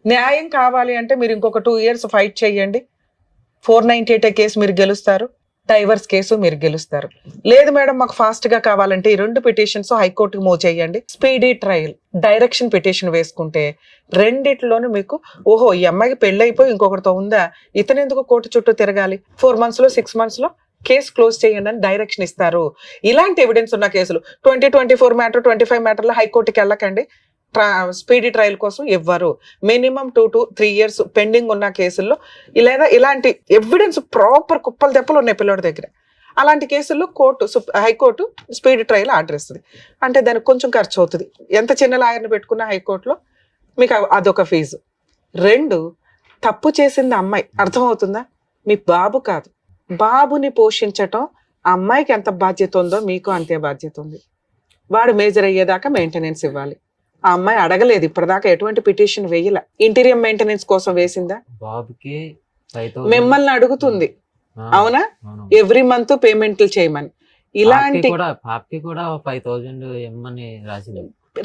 న్యాయం కావాలి అంటే మీరు ఇంకొక 2 years ఫైట్ చేయండి, 498 కేసు మీరు గెలుస్తారు, డైవర్స్ కేసు మీరు గెలుస్తారు. లేదు మేడం మాకు ఫాస్ట్ గా కావాలంటే ఈ 2 పిటిషన్స్ హైకోర్టుకి మూవ్ చేయండి, స్పీడీ ట్రయల్ డైరెక్షన్ పిటిషన్ వేసుకుంటే రెండిట్లోనూ మీకు ఓహో ఈ అమ్మాయికి పెళ్ళైపోయి ఇంకొకరితో ఉందా, ఇతను ఎందుకు కోర్టు చుట్టూ తిరగాలి, 4 monthsలో 6 monthsలో కేసు క్లోజ్ చేయండి అని డైరెక్షన్ ఇస్తారు. ఇలాంటి ఎవిడెన్స్ ఉన్న కేసులు 2024 మ్యాటర్ 25 మ్యాటర్లో హైకోర్టుకి వెళ్ళకండి, స్పీడీ ట్రయల్ కోసం ఇవ్వరు. మినిమం 2 to 3 years పెండింగ్ ఉన్న కేసుల్లో లేదా ఇలాంటి ఎవిడెన్స్ ప్రాపర్ కుప్పలు తెప్పలు ఉన్నాయి పిల్లడి దగ్గర, అలాంటి కేసుల్లో హైకోర్టు స్పీడీ ట్రయల్ ఆర్డర్ ఇస్తుంది. అంటే దానికి కొంచెం ఖర్చు అవుతుంది, ఎంత చిన్న లాయర్ని పెట్టుకున్న హైకోర్టులో మీకు అదొక ఫీజు. 2, తప్పు చేసింది అమ్మాయి, అర్థమవుతుందా, మీ బాబు కాదు. బాబుని పోషించటం అమ్మాయికి ఎంత బాధ్యత ఉందో మీకు అంతే బాధ్యత ఉంది. వాడు మేజర్ అయ్యేదాకా మెయింటెనెన్స్ ఇవ్వాలి. ఆ అమ్మాయి అడగలేదు ఇప్పటిదాకా, ఎటువంటి పిటిషన్ వేయలే. ఇంటీరియర్ మెయింటెనెన్స్ కోసం వేసిందా? బాబుకి మిమ్మల్ని అడుగుతుంది, అవునా, ఎవ్రీ మంత్ పేమెంట్లు చేయమని. ఇలాంటి పాపకి కూడా 5,000 ఇమ్మని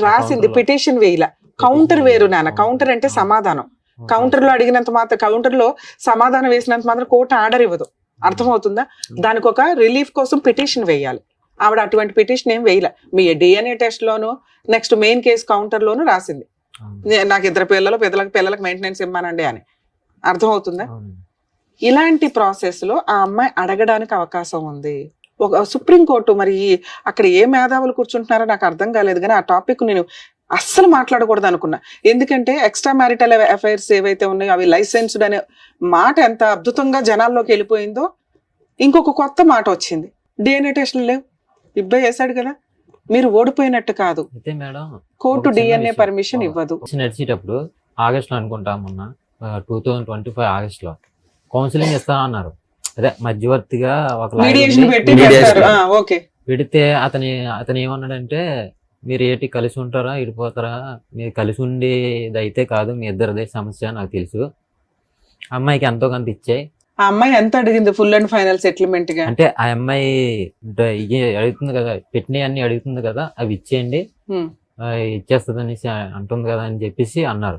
రాసింది, పిటిషన్ వేయల. కౌంటర్ వేరు నాన్న, కౌంటర్ అంటే సమాధానం. కౌంటర్ లో అడిగినంత మాత్రం, కౌంటర్ లో సమాధానం వేసినంత మాత్రం కోర్టు ఆర్డర్ ఇవ్వదు, అర్థమవుతుందా? దానికి ఒక రిలీఫ్ కోసం పిటిషన్ వేయాలి. ఆవిడ అటువంటి పిటిషన్ ఏం వేయలే. మీ డిఎన్ఏ టెస్ట్ లోను నెక్స్ట్ మెయిన్ కేసు కౌంటర్ లోను రాసింది నాకు 2 పిల్లలకు మెయింటెనెన్స్ ఇవ్వమానండి అని, అర్థమవుతుందా? ఇలాంటి ప్రాసెస్ లో ఆ అమ్మాయి అడగడానికి అవకాశం ఉంది. ఒక సుప్రీంకోర్టు మరి అక్కడ ఏ మేధావులు కూర్చుంటున్నారో నాకు అర్థం కాలేదు, కానీ ఆ టాపిక్ నేను అస్సలు మాట్లాడకూడదు అనుకున్నా. ఎందుకంటే ఎక్స్ట్రా మ్యారిటల్ అఫైర్స్ ఏవైతే ఉన్నాయో అవి లైసెన్స్డ్ అనే మాట ఎంత అద్భుతంగా జనాల్లోకి వెళ్ళిపోయిందో, ఇంకొక కొత్త మాట వచ్చింది, డిఎన్ఏ టెస్టులు లేవు. ఇబ్బంది చేశాడు కదా, మీరు ఓడిపోయినట్టు కాదు, అయితే మేడం కోర్టు డిఎన్ఏ పర్మిషన్ ఇవ్వదు. నడిచేటప్పుడు ఆగస్ట్ లో అనుకుంటా, మొన్న 2025 ఆగస్ట్ లో కౌన్సిలింగ్ ఇస్తా అన్నారు. అదే మధ్యవర్తిగా ఒక మీడియేషన్ పెడితే అతను ఏమన్నాడంటే, మీరు ఏంటి కలిసి ఉంటారా ఇడిపోతారా, మీరు కలిసి ఉండేది అయితే కాదు, మీ ఇద్దరిదే సమస్య నాకు తెలుసు, అమ్మాయికి ఎంతో కొంత ఇచ్చాయి. ఆ అమ్మాయి ఎంత అడిగింది ఫుల్ అండ్ ఫైనల్ సెటిల్మెంట్ గా? అంటే ఆ అమ్మాయి అడుగుతుంది కదా, పెట్టినవి అన్ని అడుగుతుంది కదా, అవి ఇచ్చేయండి ఇచ్చేస్తుంది అనేసి అంటుంది కదా అని చెప్పేసి అన్నారు.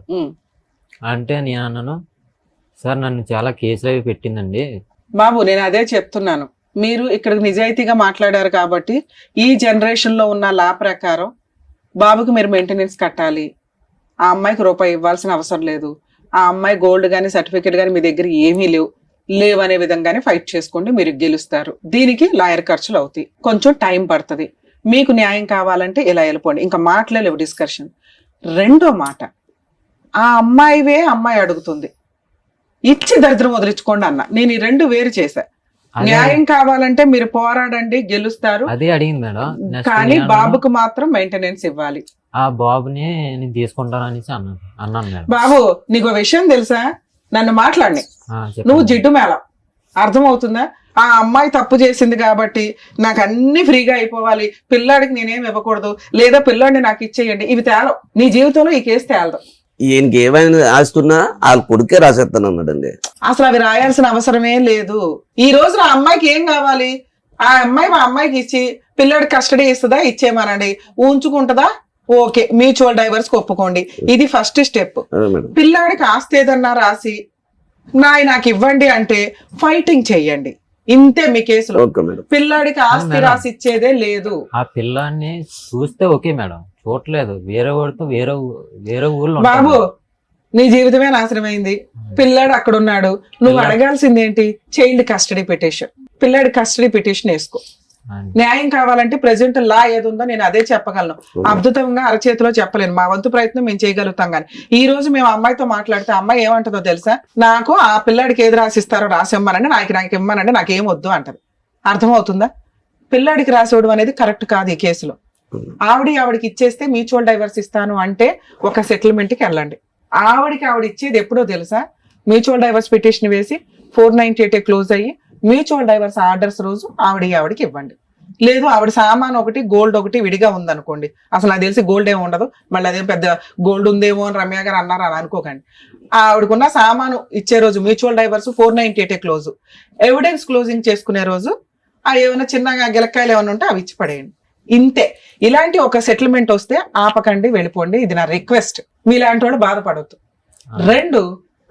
అంటే నేను అన్నాను, సార్ నన్ను చాలా కేసులు అవి పెట్టిందండి. బాబు నేను అదే చెప్తున్నాను, మీరు ఇక్కడ నిజాయితీగా మాట్లాడారు కాబట్టి ఈ జనరేషన్ లో ఉన్న లా ప్రకారం బాబుకి మీరు మెయింటెనెన్స్ కట్టాలి, ఆ అమ్మాయికి రూపాయి ఇవ్వాల్సిన అవసరం లేదు. ఆ అమ్మాయి గోల్డ్ గానీ సర్టిఫికేట్ గానీ మీ దగ్గర ఏమీ లేవనే విధంగానే ఫైట్ చేసుకోండి, మీరు గెలుస్తారు. దీనికి లాయర్ ఖర్చులు అవుతాయి, కొంచెం టైం పడుతుంది. మీకు న్యాయం కావాలంటే ఇలా వెళ్ళిపోండి, ఇంకా మాట్లాడలేవు డిస్కషన్. 2వ మాట, ఆ అమ్మాయి అడుగుతుంది, ఇచ్చి దరిద్రం వదిలించుకోండి అన్న. నేను ఈ 2 వేరు చేశా. న్యాయం కావాలంటే మీరు పోరాడండి, గెలుస్తారు, అదే అడిగింది మేడం. కానీ బాబుకు మాత్రం మెయింటెనెన్స్ ఇవ్వాలి. ఆ బాబుని నేను తీసుకుంటాను అనేసి అన్నాను మేడం. బాబు నీకు విషయం తెలుసా, నన్ను మాట్లాడి నువ్వు జిడ్డు మేళ, అర్థమవుతుందా? ఆ అమ్మాయి తప్పు చేసింది కాబట్టి నాకు అన్ని ఫ్రీగా అయిపోవాలి, పిల్లాడికి నేనేం ఇవ్వకూడదు, లేదా పిల్లాడిని నాకు ఇచ్చేయండి, ఇవి తేలవు. నీ జీవితంలో ఈ కేసు తేలదు. ఈయనకి ఏమైనా రాస్తున్నా వాళ్ళ కొడుకే రాసేస్తాను అన్నాడండి. అసలు అవి రాయాల్సిన అవసరమే లేదు. ఈ రోజు ఆ అమ్మాయికి ఏం కావాలి, ఆ అమ్మాయి మా అమ్మాయికి ఇచ్చి పిల్లాడికి కస్టడీ ఇస్తుందా, ఇచ్చేయమనండి, ఉంచుకుంటుందా, ఓకే, మ్యూచువల్ డైవర్స్ ఒప్పుకోండి. ఇది ఫస్ట్ స్టెప్. పిల్లాడికి ఆస్తి ఏదన్నా రాసి నాకు ఇవ్వండి అంటే ఫైటింగ్ చెయ్యండి. ఇంతే మీ కేసులో. Okay madam. పిల్లాడికి ఆస్తి మేడం. రాసి ఇచ్చేదే లేదు. ఆ పిల్లాన్ని చూస్తే ఓకే మేడం, చూడలేదు. వేరే వాడితో వేరే ఊర్లో బాబు ఉంటాడు. నీ జీవితమే నాశనమైంది. పిల్లాడు అక్కడ ఉన్నాడు, నువ్వు అడగాల్సింది ఏంటి? Child custody petition. పిల్లాడి కస్టడీ పిటిషన్ వేసుకో. అండి. న్యాయం కావాలంటే ప్రెసెంట్ లా ఏదుందో నేను అదే చెప్పగలను. అద్భుతంగా అరచేతిలో చెప్పలేను. మా వంతు ప్రయత్నం మేము చేయగలుగుతాం. కానీ ఈ రోజు మేము అమ్మాయితో మాట్లాడితే అమ్మాయి ఏమంటుందో తెలుసా? నాకు ఆ పిల్లాడికి ఏది రాసిస్తారో రాసిమ్మనండి, నాకు ఇమ్మనండి, నాకేం వద్దు అంటది. అర్థమవుతుందా? పిల్లాడికి రాసివ్వడం అనేది కరెక్ట్ కాదు ఈ కేసులో. ఆవిడకి ఇచ్చేస్తే మ్యూచువల్ డైవర్స్ ఇస్తాను అంటే ఒక సెటిల్మెంట్ కి వెళ్ళండి. ఆవిడ ఇచ్చేది ఎప్పుడో తెలుసా? మ్యూచువల్ డైవర్స్ పిటిషన్ వేసి 498 క్లోజ్ అయ్యి మ్యూచువల్ డైవర్స్ ఆర్డర్స్ రోజు ఆవిడకి ఇవ్వండి. లేదు ఆవిడ సామాన్ ఒకటి గోల్డ్ ఒకటి విడిగా ఉందనుకోండి, అసలు నాకు తెలిసి గోల్డ్ ఏమి ఉండదు, మళ్ళీ అదేం పెద్ద గోల్డ్ ఉందేమో అని రమ్య గారు అన్నారు అని అనుకోకండి. ఆవిడకున్న సామాను ఇచ్చే రోజు mutual divorce 498 close, evidence closing చేసుకునే రోజు ఏమైనా చిన్నగా గిలక్కాయలు ఏమైనా ఉంటే అవి ఇచ్చి పడేయండి. ఇంతే. ఇలాంటి ఒక సెటిల్మెంట్ వస్తే ఆపకండి, వెళ్ళిపోండి. ఇది నా రిక్వెస్ట్. మీలాంటి వాళ్ళు బాధపడవద్దు. 2,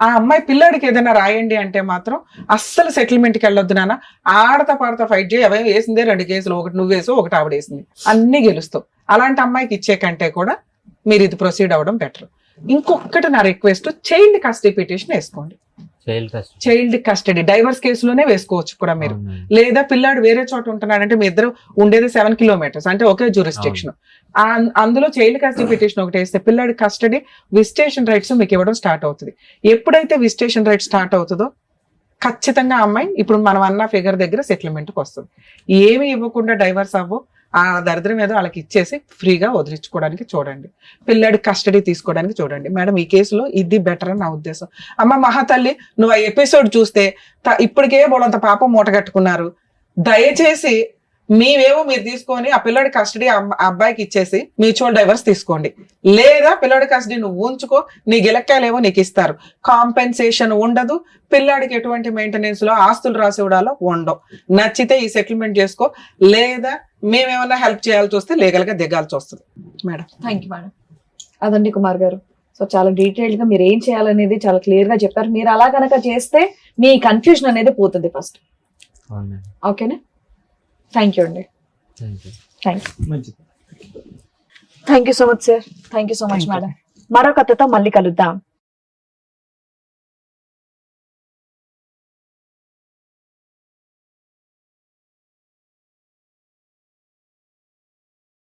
ఆ అమ్మాయి పిల్లాడికి ఏదైనా రాయండి అంటే మాత్రం అస్సలు సెటిల్మెంట్కి వెళ్ళొద్దు నాన్న. ఆడతా పాడతా ఫైట్ చేయి. అవే వేసిందే 2 కేసులు, ఒకటి నువ్వు వేసావు, ఒకటి ఆవిడ వేసింది, అన్ని గెలుస్తావు. అలాంటి అమ్మాయికి ఇచ్చే కంటే కూడా మీరు ఇది ప్రొసీడ్ అవ్వడం బెటర్. ఇంకొకటి నా రిక్వెస్ట్, చైల్డ్ కస్టడీ పిటిషన్ వేసుకోండి. చైల్డ్ కస్టడీ డైవర్స్ కేసులోనే వేసుకోవచ్చు కూడా మీరు. లేదా పిల్లాడు వేరే చోట ఉంటున్నాడంటే మీ ఇద్దరు ఉండేది 7 కిలోమీటర్స్, అంటే ఒకే జ్యూరిస్డిక్షన్. అందులో చైల్డ్ కస్టడీ పిటిషన్ ఒకటి వేస్తే పిల్లాడి కస్టడీ విజిటేషన్ రైట్స్ మీకు ఇవ్వడం స్టార్ట్ అవుతుంది. ఎప్పుడైతే విజిటేషన్ రైట్ స్టార్ట్ అవుతుందో ఖచ్చితంగా అమ్మాయి ఇప్పుడు మనం అన్న ఫిగర్ దగ్గర సెటిల్మెంట్కి వస్తుంది. ఏమి ఇవ్వకుండా డైవర్స్ అవ్వు, ఆ దరిద్రం ఏదో వాళ్ళకి ఇచ్చేసి ఫ్రీగా వదిలించుకోవడానికి చూడండి. పిల్లాడి కస్టడీ తీసుకోవడానికి చూడండి. మేడం ఈ కేసులో ఇది బెటర్ అని నా ఉద్దేశం. అమ్మ మహాతల్లి, నువ్వు ఆ ఎపిసోడ్ చూస్తే ఇప్పటికే బోలంత పాపం మూట కట్టుకున్నారు. దయచేసి మీవేమో మీరు తీసుకొని ఆ పిల్లాడి కస్టడీ అబ్బాయికి ఇచ్చేసి మ్యూచువల్ డైవర్స్ తీసుకోండి. లేదా పిల్లాడి కస్టడీ నువ్వు ఉంచుకో, నీ గిలక్కాయలేమో నీకు ఇస్తారు. కాంపెన్సేషన్ ఉండదు. పిల్లాడికి ఎటువంటి మెయింటెనెన్స్ లో ఆస్తులు రాసి ఇవ్వడాలో ఉండవు. నచ్చితే ఈ సెటిల్మెంట్ చేసుకో, లేదా మేమేమన్నా హెల్ప్ చేయాల్సి వస్తే లీగల్ గా దిగాల్సి వస్తుంది. Madam thank you madam. అదండి కుమార్ గారు. సో చాలా డీటెయిల్డ్ గా మీరు ఏం చేయాలనేది చాలా క్లియర్ గా చెప్పారు. మీరు అలా కనుక చేస్తే మీ కన్ఫ్యూజన్ అనేది పోతుంది ఫస్ట్. ఓకేనా? థ్యాంక్ యూ అండి. థ్యాంక్ మంచిది. You so much sir. Thank you so much madam. మరో కథతో మళ్ళీ కలుద్దాం.